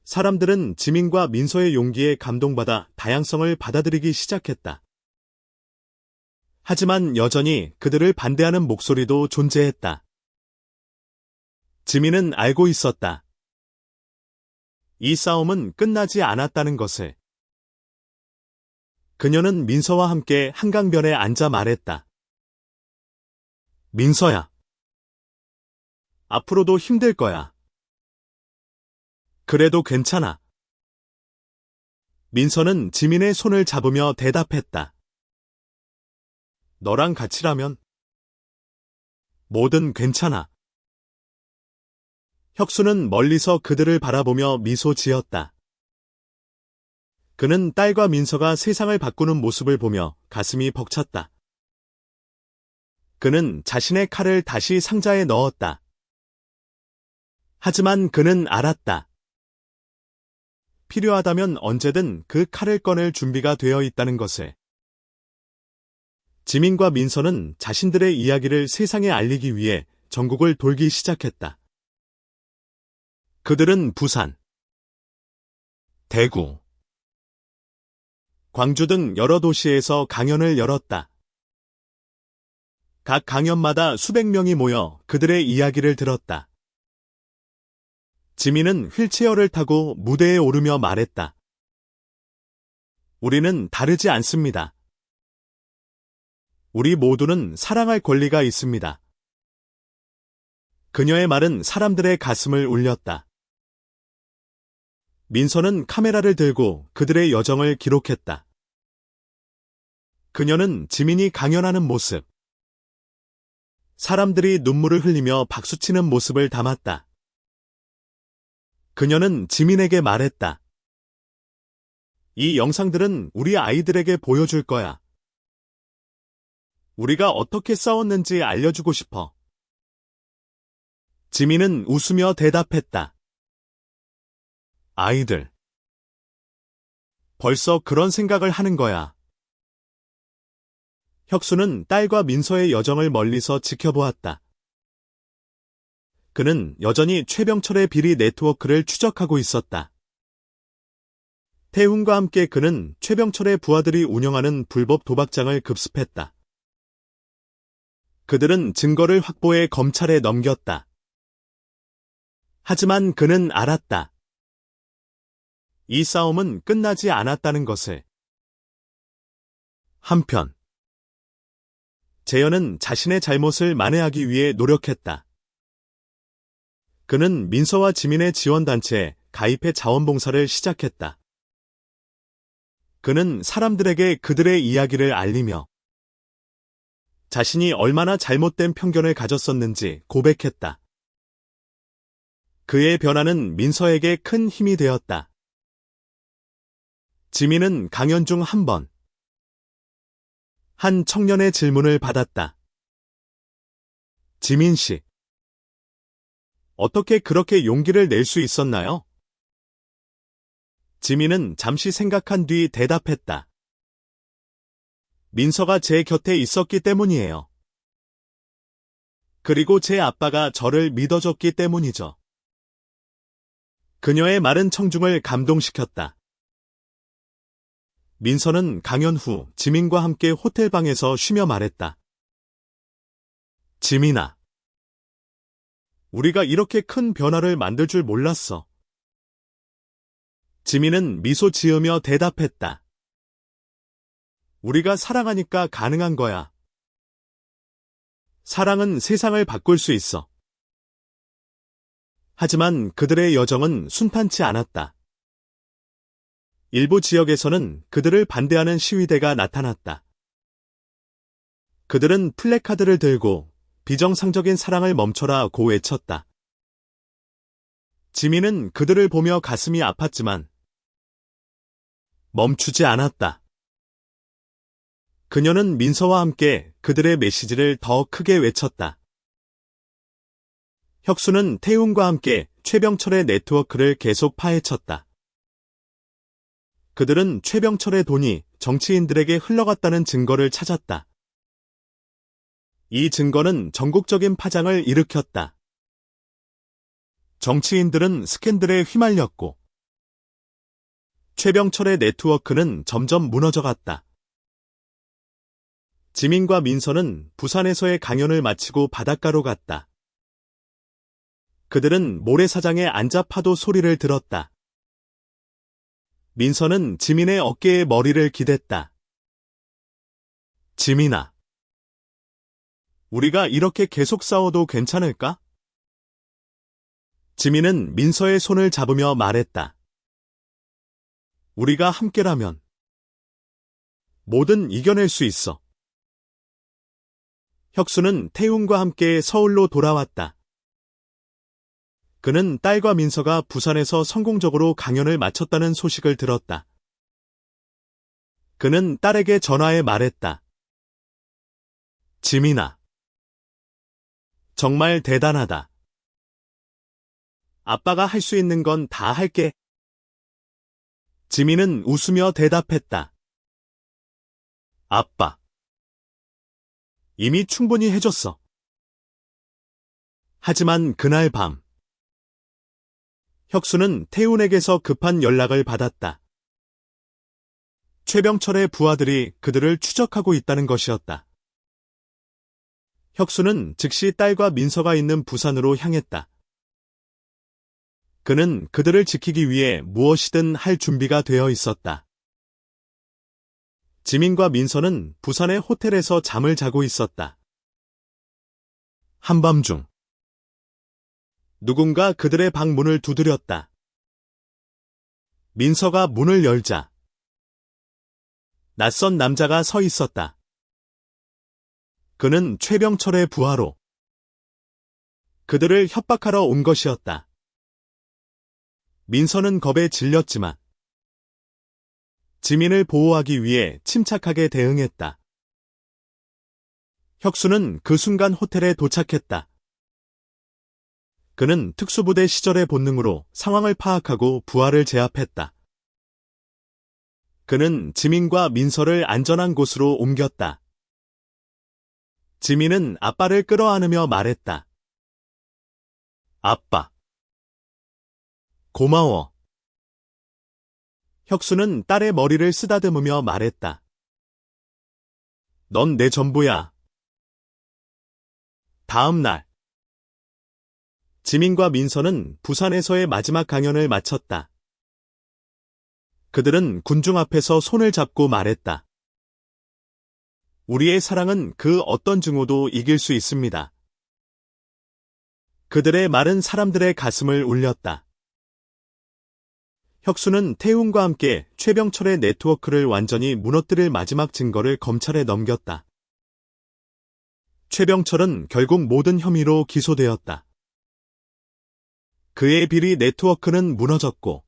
사람들은 지민과 민서의 용기에 감동받아 다양성을 받아들이기 시작했다. 하지만 여전히 그들을 반대하는 목소리도 존재했다. 지민은 알고 있었다. 이 싸움은 끝나지 않았다는 것을. 그녀는 민서와 함께 한강변에 앉아 말했다. 민서야. 앞으로도 힘들 거야. 그래도 괜찮아. 민서는 지민의 손을 잡으며 대답했다. 너랑 같이라면 뭐든 괜찮아. 혁수는 멀리서 그들을 바라보며 미소 지었다. 그는 딸과 민서가 세상을 바꾸는 모습을 보며 가슴이 벅찼다. 그는 자신의 칼을 다시 상자에 넣었다. 하지만 그는 알았다. 필요하다면 언제든 그 칼을 꺼낼 준비가 되어 있다는 것을. 지민과 민서는 자신들의 이야기를 세상에 알리기 위해 전국을 돌기 시작했다. 그들은 부산, 대구, 광주 등 여러 도시에서 강연을 열었다. 각 강연마다 수백 명이 모여 그들의 이야기를 들었다. 지민은 휠체어를 타고 무대에 오르며 말했다. 우리는 다르지 않습니다. 우리 모두는 사랑할 권리가 있습니다. 그녀의 말은 사람들의 가슴을 울렸다. 민서는 카메라를 들고 그들의 여정을 기록했다. 그녀는 지민이 강연하는 모습, 사람들이 눈물을 흘리며 박수치는 모습을 담았다. 그녀는 지민에게 말했다. 이 영상들은 우리 아이들에게 보여줄 거야. 우리가 어떻게 싸웠는지 알려주고 싶어. 지민은 웃으며 대답했다. 아이들. 벌써 그런 생각을 하는 거야. 혁수는 딸과 민서의 여정을 멀리서 지켜보았다. 그는 여전히 최병철의 비리 네트워크를 추적하고 있었다. 태훈과 함께 그는 최병철의 부하들이 운영하는 불법 도박장을 급습했다. 그들은 증거를 확보해 검찰에 넘겼다. 하지만 그는 알았다. 이 싸움은 끝나지 않았다는 것을. 한편, 재현은 자신의 잘못을 만회하기 위해 노력했다. 그는 민서와 지민의 지원단체에 가입해 자원봉사를 시작했다. 그는 사람들에게 그들의 이야기를 알리며 자신이 얼마나 잘못된 편견을 가졌었는지 고백했다. 그의 변화는 민서에게 큰 힘이 되었다. 지민은 강연 중 한 청년의 질문을 받았다. 지민 씨, 어떻게 그렇게 용기를 낼 수 있었나요? 지민은 잠시 생각한 뒤 대답했다. 민서가 제 곁에 있었기 때문이에요. 그리고 제 아빠가 저를 믿어줬기 때문이죠. 그녀의 말은 청중을 감동시켰다. 민서는 강연 후 지민과 함께 호텔방에서 쉬며 말했다. 지민아, 우리가 이렇게 큰 변화를 만들 줄 몰랐어. 지민은 미소 지으며 대답했다. 우리가 사랑하니까 가능한 거야. 사랑은 세상을 바꿀 수 있어. 하지만 그들의 여정은 순탄치 않았다. 일부 지역에서는 그들을 반대하는 시위대가 나타났다. 그들은 플래카드를 들고 비정상적인 사랑을 멈춰라고 외쳤다. 지민은 그들을 보며 가슴이 아팠지만 멈추지 않았다. 그녀는 민서와 함께 그들의 메시지를 더 크게 외쳤다. 혁수는 태훈과 함께 최병철의 네트워크를 계속 파헤쳤다. 그들은 최병철의 돈이 정치인들에게 흘러갔다는 증거를 찾았다. 이 증거는 전국적인 파장을 일으켰다. 정치인들은 스캔들에 휘말렸고 최병철의 네트워크는 점점 무너져갔다. 지민과 민서는 부산에서의 강연을 마치고 바닷가로 갔다. 그들은 모래사장에 앉아 파도 소리를 들었다. 민서는 지민의 어깨에 머리를 기댔다. 지민아, 우리가 이렇게 계속 싸워도 괜찮을까? 지민은 민서의 손을 잡으며 말했다. 우리가 함께라면 뭐든 이겨낼 수 있어. 혁수는 태훈과 함께 서울로 돌아왔다. 그는 딸과 민서가 부산에서 성공적으로 강연을 마쳤다는 소식을 들었다. 그는 딸에게 전화해 말했다. 지민아, 정말 대단하다. 아빠가 할 수 있는 건 다 할게. 지민은 웃으며 대답했다. 아빠. 이미 충분히 해줬어. 하지만 그날 밤, 혁수는 태훈에게서 급한 연락을 받았다. 최병철의 부하들이 그들을 추적하고 있다는 것이었다. 혁수는 즉시 딸과 민서가 있는 부산으로 향했다. 그는 그들을 지키기 위해 무엇이든 할 준비가 되어 있었다. 지민과 민서는 부산의 호텔에서 잠을 자고 있었다. 한밤중, 누군가 그들의 방 문을 두드렸다. 민서가 문을 열자 낯선 남자가 서 있었다. 그는 최병철의 부하로 그들을 협박하러 온 것이었다. 민서는 겁에 질렸지만 지민을 보호하기 위해 침착하게 대응했다. 혁수는 그 순간 호텔에 도착했다. 그는 특수부대 시절의 본능으로 상황을 파악하고 부하를 제압했다. 그는 지민과 민서를 안전한 곳으로 옮겼다. 지민은 아빠를 끌어안으며 말했다. 아빠. 고마워. 혁수는 딸의 머리를 쓰다듬으며 말했다. 넌 내 전부야. 다음 날, 지민과 민서는 부산에서의 마지막 강연을 마쳤다. 그들은 군중 앞에서 손을 잡고 말했다. 우리의 사랑은 그 어떤 증오도 이길 수 있습니다. 그들의 말은 사람들의 가슴을 울렸다. 혁수는 태훈과 함께 최병철의 네트워크를 완전히 무너뜨릴 마지막 증거를 검찰에 넘겼다. 최병철은 결국 모든 혐의로 기소되었다. 그의 비리 네트워크는 무너졌고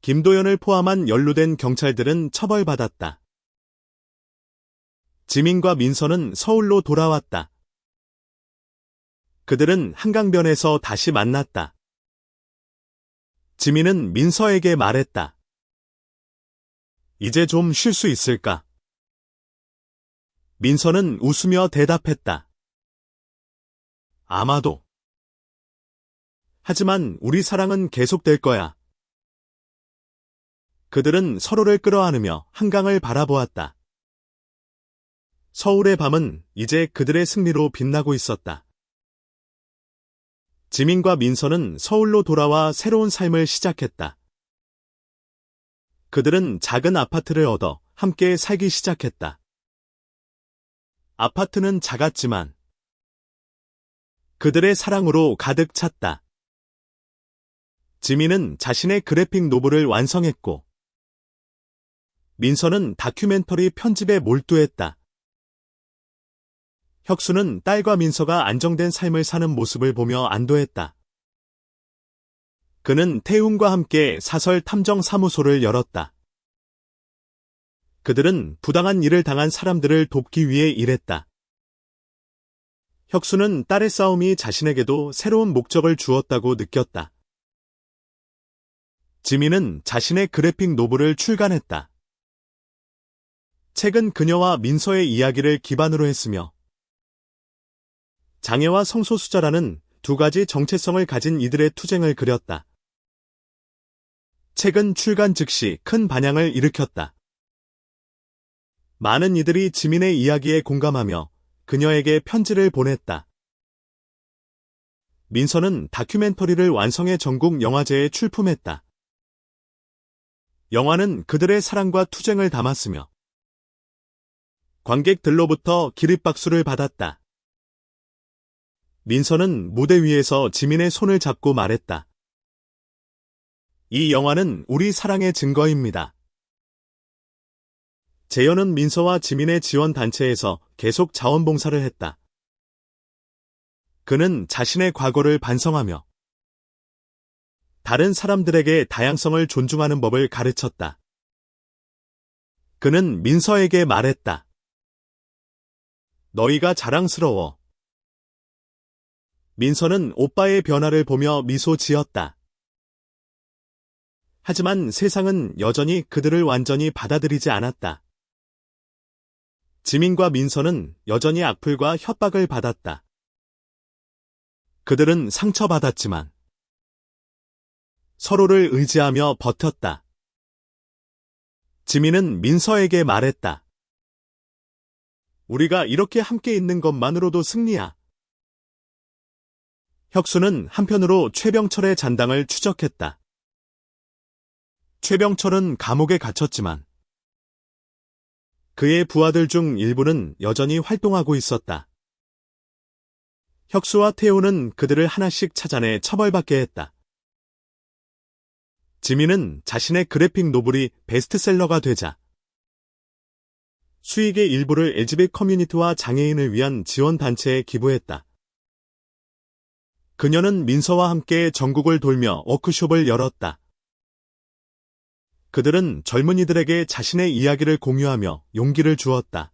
김도연을 포함한 연루된 경찰들은 처벌받았다. 지민과 민서는 서울로 돌아왔다. 그들은 한강변에서 다시 만났다. 지민은 민서에게 말했다. 이제 좀 쉴 수 있을까? 민서는 웃으며 대답했다. 아마도. 하지만 우리 사랑은 계속될 거야. 그들은 서로를 끌어안으며 한강을 바라보았다. 서울의 밤은 이제 그들의 승리로 빛나고 있었다. 지민과 민서는 서울로 돌아와 새로운 삶을 시작했다. 그들은 작은 아파트를 얻어 함께 살기 시작했다. 아파트는 작았지만 그들의 사랑으로 가득 찼다. 지민은 자신의 그래픽 노블을 완성했고 민서는 다큐멘터리 편집에 몰두했다. 혁수는 딸과 민서가 안정된 삶을 사는 모습을 보며 안도했다. 그는 태훈과 함께 사설 탐정 사무소를 열었다. 그들은 부당한 일을 당한 사람들을 돕기 위해 일했다. 혁수는 딸의 싸움이 자신에게도 새로운 목적을 주었다고 느꼈다. 지민은 자신의 그래픽 노블을 출간했다. 책은 그녀와 민서의 이야기를 기반으로 했으며 장애와 성소수자라는 두 가지 정체성을 가진 이들의 투쟁을 그렸다. 책은 출간 즉시 큰 반향을 일으켰다. 많은 이들이 지민의 이야기에 공감하며 그녀에게 편지를 보냈다. 민서는 다큐멘터리를 완성해 전국 영화제에 출품했다. 영화는 그들의 사랑과 투쟁을 담았으며 관객들로부터 기립박수를 받았다. 민서는 무대 위에서 지민의 손을 잡고 말했다. 이 영화는 우리 사랑의 증거입니다. 재현은 민서와 지민의 지원단체에서 계속 자원봉사를 했다. 그는 자신의 과거를 반성하며 다른 사람들에게 다양성을 존중하는 법을 가르쳤다. 그는 민서에게 말했다. 너희가 자랑스러워. 민서는 오빠의 변화를 보며 미소 지었다. 하지만 세상은 여전히 그들을 완전히 받아들이지 않았다. 지민과 민서는 여전히 악플과 협박을 받았다. 그들은 상처받았지만 서로를 의지하며 버텼다. 지민은 민서에게 말했다. 우리가 이렇게 함께 있는 것만으로도 승리야. 혁수는 한편으로 최병철의 잔당을 추적했다. 최병철은 감옥에 갇혔지만 그의 부하들 중 일부는 여전히 활동하고 있었다. 혁수와 태우는 그들을 하나씩 찾아내 처벌받게 했다. 지민은 자신의 그래픽 노블이 베스트셀러가 되자 수익의 일부를 LGBT 커뮤니티와 장애인을 위한 지원단체에 기부했다. 그녀는 민서와 함께 전국을 돌며 워크숍을 열었다. 그들은 젊은이들에게 자신의 이야기를 공유하며 용기를 주었다.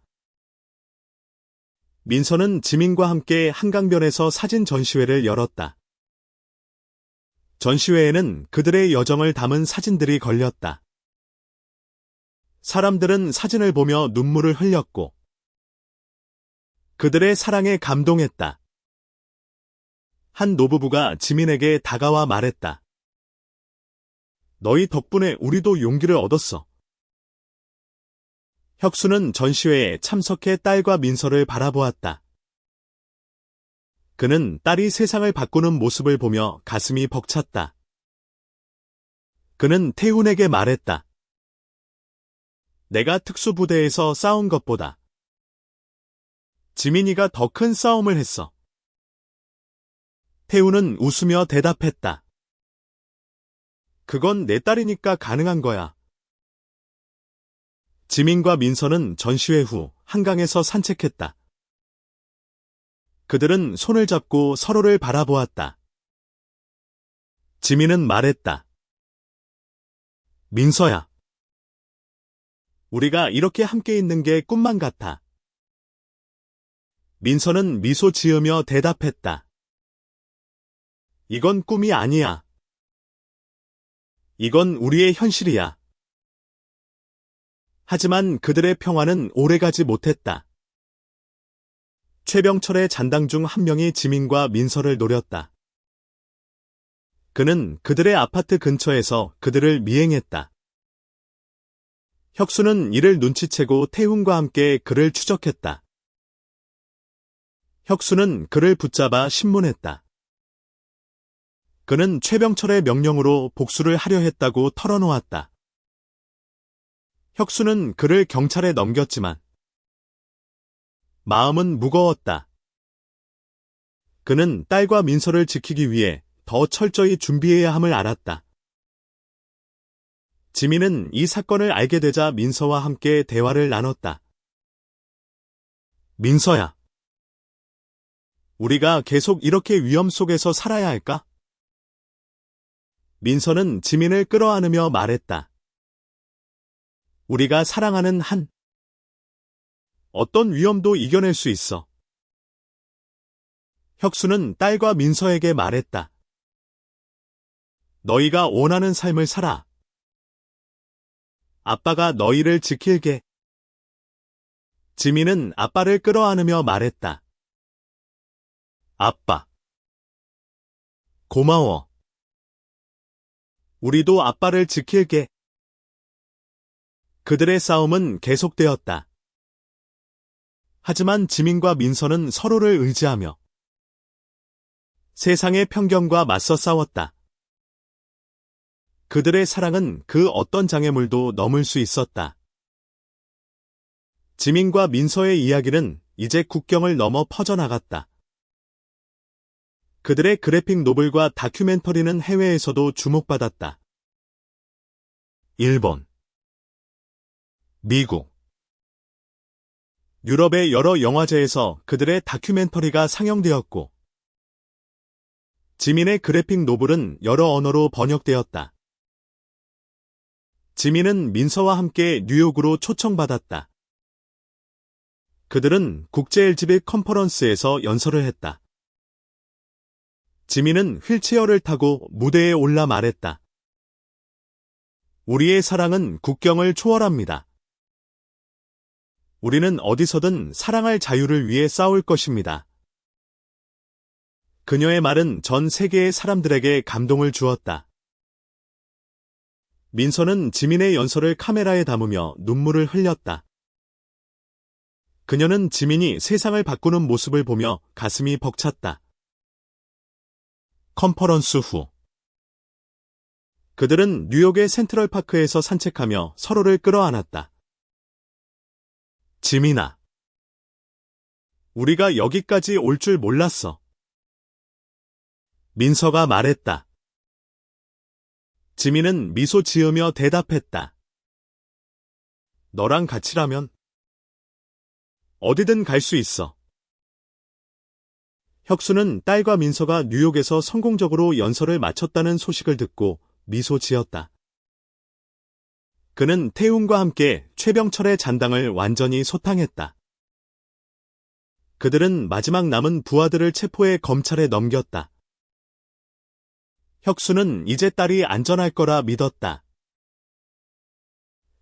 민서는 지민과 함께 한강변에서 사진 전시회를 열었다. 전시회에는 그들의 여정을 담은 사진들이 걸렸다. 사람들은 사진을 보며 눈물을 흘렸고 그들의 사랑에 감동했다. 한 노부부가 지민에게 다가와 말했다. 너희 덕분에 우리도 용기를 얻었어. 혁수는 전시회에 참석해 딸과 민서를 바라보았다. 그는 딸이 세상을 바꾸는 모습을 보며 가슴이 벅찼다. 그는 태훈에게 말했다. 내가 특수부대에서 싸운 것보다 지민이가 더 큰 싸움을 했어. 태훈은 웃으며 대답했다. 그건 내 딸이니까 가능한 거야. 지민과 민서는 전시회 후 한강에서 산책했다. 그들은 손을 잡고 서로를 바라보았다. 지민은 말했다. 민서야. 우리가 이렇게 함께 있는 게 꿈만 같아. 민서는 미소 지으며 대답했다. 이건 꿈이 아니야. 이건 우리의 현실이야. 하지만 그들의 평화는 오래가지 못했다. 최병철의 잔당 중 한 명이 지민과 민서를 노렸다. 그는 그들의 아파트 근처에서 그들을 미행했다. 혁수는 이를 눈치채고 태훈과 함께 그를 추적했다. 혁수는 그를 붙잡아 신문했다. 그는 최병철의 명령으로 복수를 하려 했다고 털어놓았다. 혁수는 그를 경찰에 넘겼지만 마음은 무거웠다. 그는 딸과 민서를 지키기 위해 더 철저히 준비해야 함을 알았다. 지민은 이 사건을 알게 되자 민서와 함께 대화를 나눴다. 민서야. 우리가 계속 이렇게 위험 속에서 살아야 할까? 민서는 지민을 끌어안으며 말했다. 우리가 사랑하는 어떤 위험도 이겨낼 수 있어. 혁수는 딸과 민서에게 말했다. 너희가 원하는 삶을 살아. 아빠가 너희를 지킬게. 지민은 아빠를 끌어안으며 말했다. 아빠. 고마워. 우리도 아빠를 지킬게. 그들의 싸움은 계속되었다. 하지만 지민과 민서는 서로를 의지하며 세상의 편견과 맞서 싸웠다. 그들의 사랑은 그 어떤 장애물도 넘을 수 있었다. 지민과 민서의 이야기는 이제 국경을 넘어 퍼져나갔다. 그들의 그래픽 노블과 다큐멘터리는 해외에서도 주목받았다. 일본, 미국, 유럽의 여러 영화제에서 그들의 다큐멘터리가 상영되었고, 지민의 그래픽 노블은 여러 언어로 번역되었다. 지민은 민서와 함께 뉴욕으로 초청받았다. 그들은 국제 LGBT 컨퍼런스에서 연설을 했다. 지민은 휠체어를 타고 무대에 올라 말했다. 우리의 사랑은 국경을 초월합니다. 우리는 어디서든 사랑할 자유를 위해 싸울 것입니다. 그녀의 말은 전 세계의 사람들에게 감동을 주었다. 민서는 지민의 연설을 카메라에 담으며 눈물을 흘렸다. 그녀는 지민이 세상을 바꾸는 모습을 보며 가슴이 벅찼다. 컨퍼런스 후 그들은 뉴욕의 센트럴파크에서 산책하며 서로를 끌어안았다. 지민아, 우리가 여기까지 올 줄 몰랐어. 민서가 말했다. 지민은 미소 지으며 대답했다. 너랑 같이라면 어디든 갈 수 있어. 혁수는 딸과 민서가 뉴욕에서 성공적으로 연설을 마쳤다는 소식을 듣고 미소 지었다. 그는 태웅과 함께 최병철의 잔당을 완전히 소탕했다. 그들은 마지막 남은 부하들을 체포해 검찰에 넘겼다. 혁수는 이제 딸이 안전할 거라 믿었다.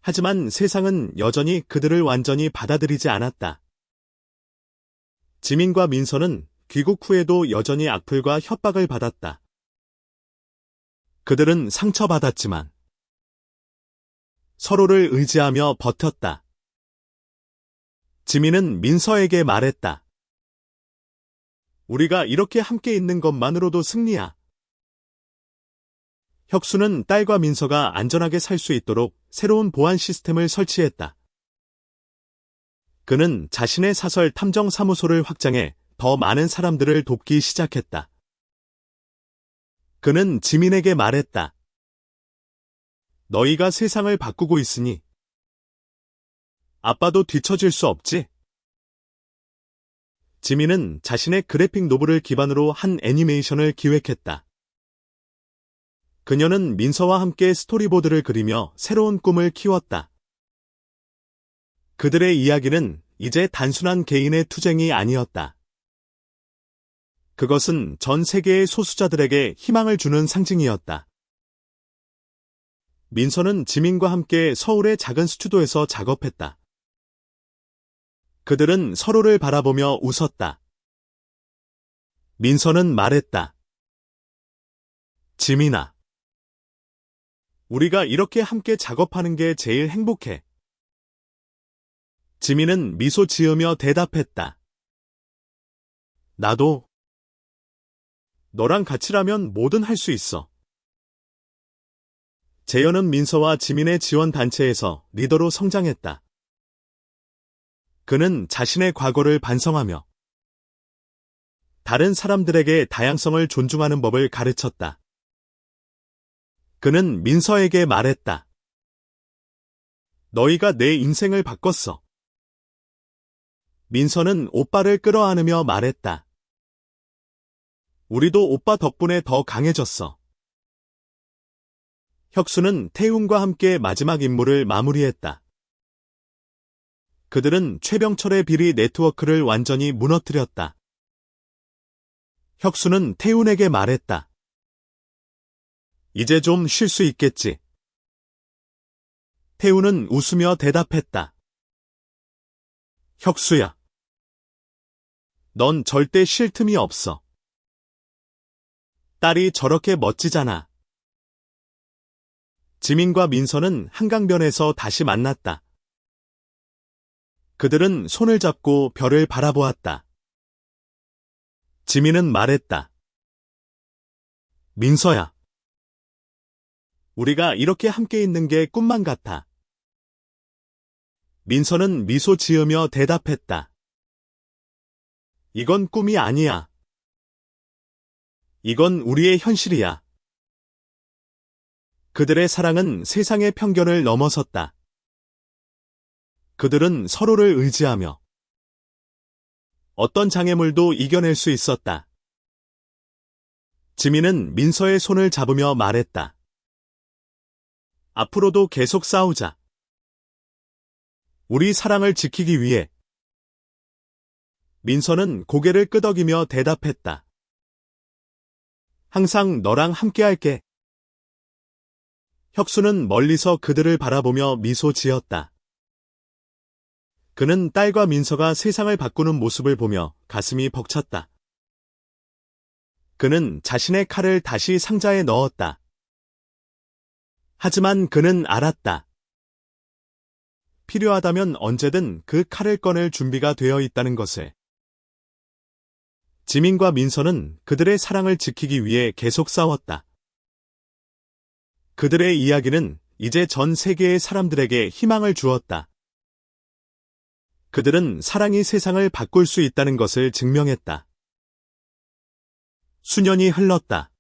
하지만 세상은 여전히 그들을 완전히 받아들이지 않았다. 지민과 민서는 귀국 후에도 여전히 악플과 협박을 받았다. 그들은 상처받았지만 서로를 의지하며 버텼다. 지민은 민서에게 말했다. 우리가 이렇게 함께 있는 것만으로도 승리야. 혁수는 딸과 민서가 안전하게 살 수 있도록 새로운 보안 시스템을 설치했다. 그는 자신의 사설 탐정 사무소를 확장해 더 많은 사람들을 돕기 시작했다. 그는 지민에게 말했다. 너희가 세상을 바꾸고 있으니 아빠도 뒤처질 수 없지? 지민은 자신의 그래픽 노블을 기반으로 한 애니메이션을 기획했다. 그녀는 민서와 함께 스토리보드를 그리며 새로운 꿈을 키웠다. 그들의 이야기는 이제 단순한 개인의 투쟁이 아니었다. 그것은 전 세계의 소수자들에게 희망을 주는 상징이었다. 민서는 지민과 함께 서울의 작은 스튜디오에서 작업했다. 그들은 서로를 바라보며 웃었다. 민서는 말했다. 지민아, 우리가 이렇게 함께 작업하는 게 제일 행복해. 지민은 미소 지으며 대답했다. 나도. 너랑 같이라면 뭐든 할 수 있어. 재현은 민서와 지민의 지원 단체에서 리더로 성장했다. 그는 자신의 과거를 반성하며 다른 사람들에게 다양성을 존중하는 법을 가르쳤다. 그는 민서에게 말했다. 너희가 내 인생을 바꿨어. 민서는 오빠를 끌어안으며 말했다. 우리도 오빠 덕분에 더 강해졌어. 혁수는 태웅과 함께 마지막 임무를 마무리했다. 그들은 최병철의 비리 네트워크를 완전히 무너뜨렸다. 혁수는 태훈에게 말했다. 이제 좀 쉴 수 있겠지. 태훈은 웃으며 대답했다. 혁수야. 넌 절대 쉴 틈이 없어. 딸이 저렇게 멋지잖아. 지민과 민서는 한강변에서 다시 만났다. 그들은 손을 잡고 별을 바라보았다. 지민은 말했다. 민서야. 우리가 이렇게 함께 있는 게 꿈만 같아. 민서는 미소 지으며 대답했다. 이건 꿈이 아니야. 이건 우리의 현실이야. 그들의 사랑은 세상의 편견을 넘어섰다. 그들은 서로를 의지하며 어떤 장애물도 이겨낼 수 있었다. 지민은 민서의 손을 잡으며 말했다. 앞으로도 계속 싸우자. 우리 사랑을 지키기 위해. 민서는 고개를 끄덕이며 대답했다. 항상 너랑 함께할게. 혁수는 멀리서 그들을 바라보며 미소 지었다. 그는 딸과 민서가 세상을 바꾸는 모습을 보며 가슴이 벅찼다. 그는 자신의 칼을 다시 상자에 넣었다. 하지만 그는 알았다. 필요하다면 언제든 그 칼을 꺼낼 준비가 되어 있다는 것을. 지민과 민서는 그들의 사랑을 지키기 위해 계속 싸웠다. 그들의 이야기는 이제 전 세계의 사람들에게 희망을 주었다. 그들은 사랑이 세상을 바꿀 수 있다는 것을 증명했다. 수년이 흘렀다.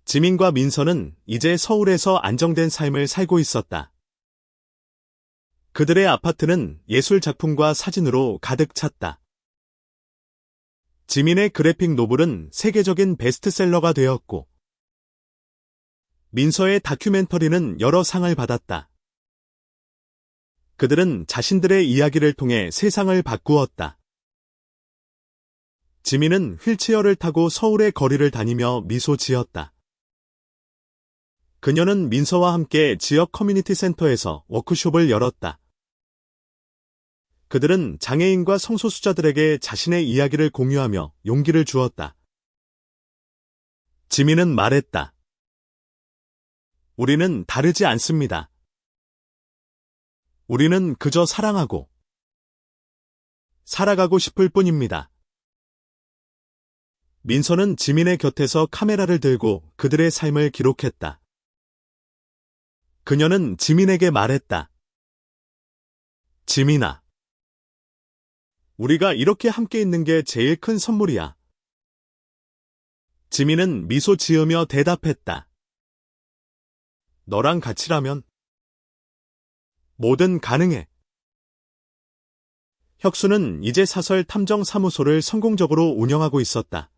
지민과 민서는 이제 서울에서 안정된 삶을 살고 있었다. 그들의 아파트는 예술 작품과 사진으로 가득 찼다. 지민의 그래픽 노블은 세계적인 베스트셀러가 되었고, 민서의 다큐멘터리는 여러 상을 받았다. 그들은 자신들의 이야기를 통해 세상을 바꾸었다. 지민은 휠체어를 타고 서울의 거리를 다니며 미소 지었다. 그녀는 민서와 함께 지역 커뮤니티 센터에서 워크숍을 열었다. 그들은 장애인과 성소수자들에게 자신의 이야기를 공유하며 용기를 주었다. 지민은 말했다. 우리는 다르지 않습니다. 우리는 그저 사랑하고 살아가고 싶을 뿐입니다. 민서는 지민의 곁에서 카메라를 들고 그들의 삶을 기록했다. 그녀는 지민에게 말했다. 지민아, 우리가 이렇게 함께 있는 게 제일 큰 선물이야. 지민은 미소 지으며 대답했다. 너랑 같이라면 뭐든 가능해. 혁수는 이제 사설 탐정 사무소를 성공적으로 운영하고 있었다.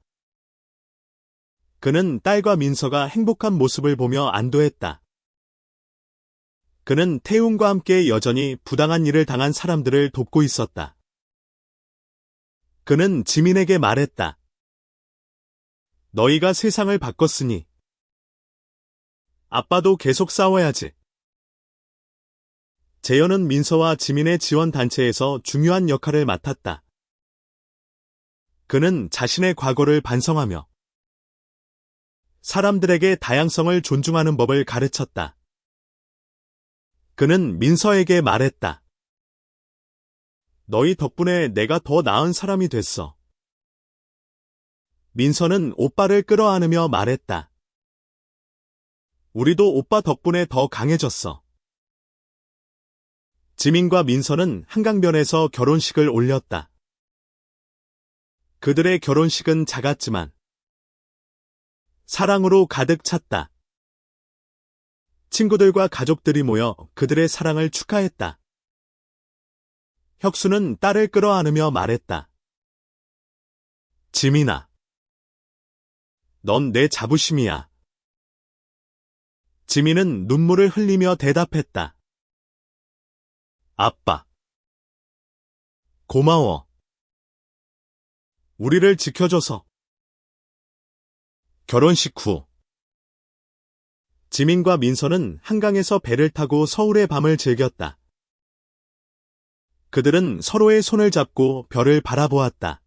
그는 딸과 민서가 행복한 모습을 보며 안도했다. 그는 태웅과 함께 여전히 부당한 일을 당한 사람들을 돕고 있었다. 그는 지민에게 말했다. 너희가 세상을 바꿨으니 아빠도 계속 싸워야지. 재현은 민서와 지민의 지원단체에서 중요한 역할을 맡았다. 그는 자신의 과거를 반성하며 사람들에게 다양성을 존중하는 법을 가르쳤다. 그는 민서에게 말했다. 너희 덕분에 내가 더 나은 사람이 됐어. 민서는 오빠를 끌어안으며 말했다. 우리도 오빠 덕분에 더 강해졌어. 지민과 민서는 한강변에서 결혼식을 올렸다. 그들의 결혼식은 작았지만 사랑으로 가득 찼다. 친구들과 가족들이 모여 그들의 사랑을 축하했다. 혁수는 딸을 끌어안으며 말했다. 지민아, 넌 내 자부심이야. 지민은 눈물을 흘리며 대답했다. 아빠, 고마워. 우리를 지켜줘서. 결혼식 후 지민과 민서는 한강에서 배를 타고 서울의 밤을 즐겼다. 그들은 서로의 손을 잡고 별을 바라보았다.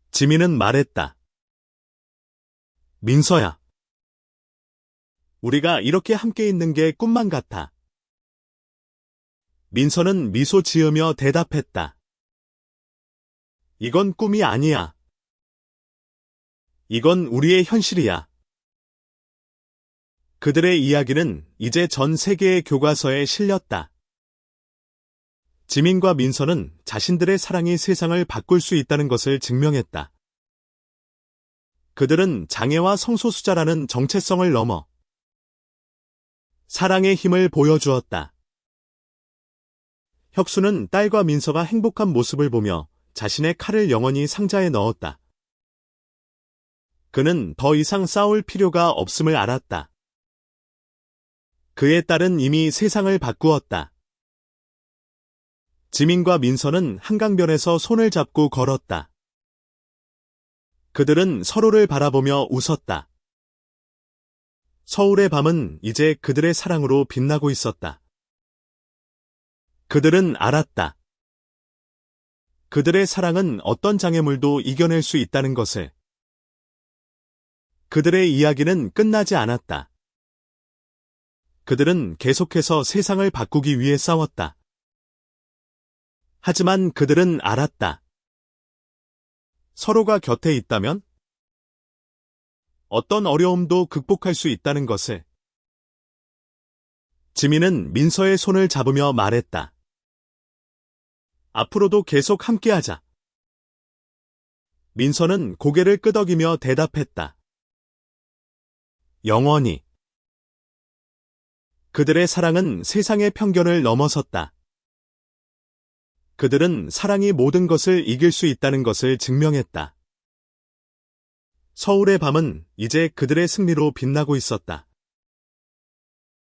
지민은 말했다. 민서야, 우리가 이렇게 함께 있는 게 꿈만 같아. 민서는 미소 지으며 대답했다. 이건 꿈이 아니야. 이건 우리의 현실이야. 그들의 이야기는 이제 전 세계의 교과서에 실렸다. 지민과 민서는 자신들의 사랑이 세상을 바꿀 수 있다는 것을 증명했다. 그들은 장애와 성소수자라는 정체성을 넘어 사랑의 힘을 보여주었다. 혁수는 딸과 민서가 행복한 모습을 보며 자신의 칼을 영원히 상자에 넣었다. 그는 더 이상 싸울 필요가 없음을 알았다. 그의 딸은 이미 세상을 바꾸었다. 지민과 민서는 한강변에서 손을 잡고 걸었다. 그들은 서로를 바라보며 웃었다. 서울의 밤은 이제 그들의 사랑으로 빛나고 있었다. 그들은 알았다. 그들의 사랑은 어떤 장애물도 이겨낼 수 있다는 것을. 그들의 이야기는 끝나지 않았다. 그들은 계속해서 세상을 바꾸기 위해 싸웠다. 하지만 그들은 알았다. 서로가 곁에 있다면 어떤 어려움도 극복할 수 있다는 것을. 지민은 민서의 손을 잡으며 말했다. 앞으로도 계속 함께하자. 민서는 고개를 끄덕이며 대답했다. 영원히. 그들의 사랑은 세상의 편견을 넘어섰다. 그들은 사랑이 모든 것을 이길 수 있다는 것을 증명했다. 서울의 밤은 이제 그들의 승리로 빛나고 있었다.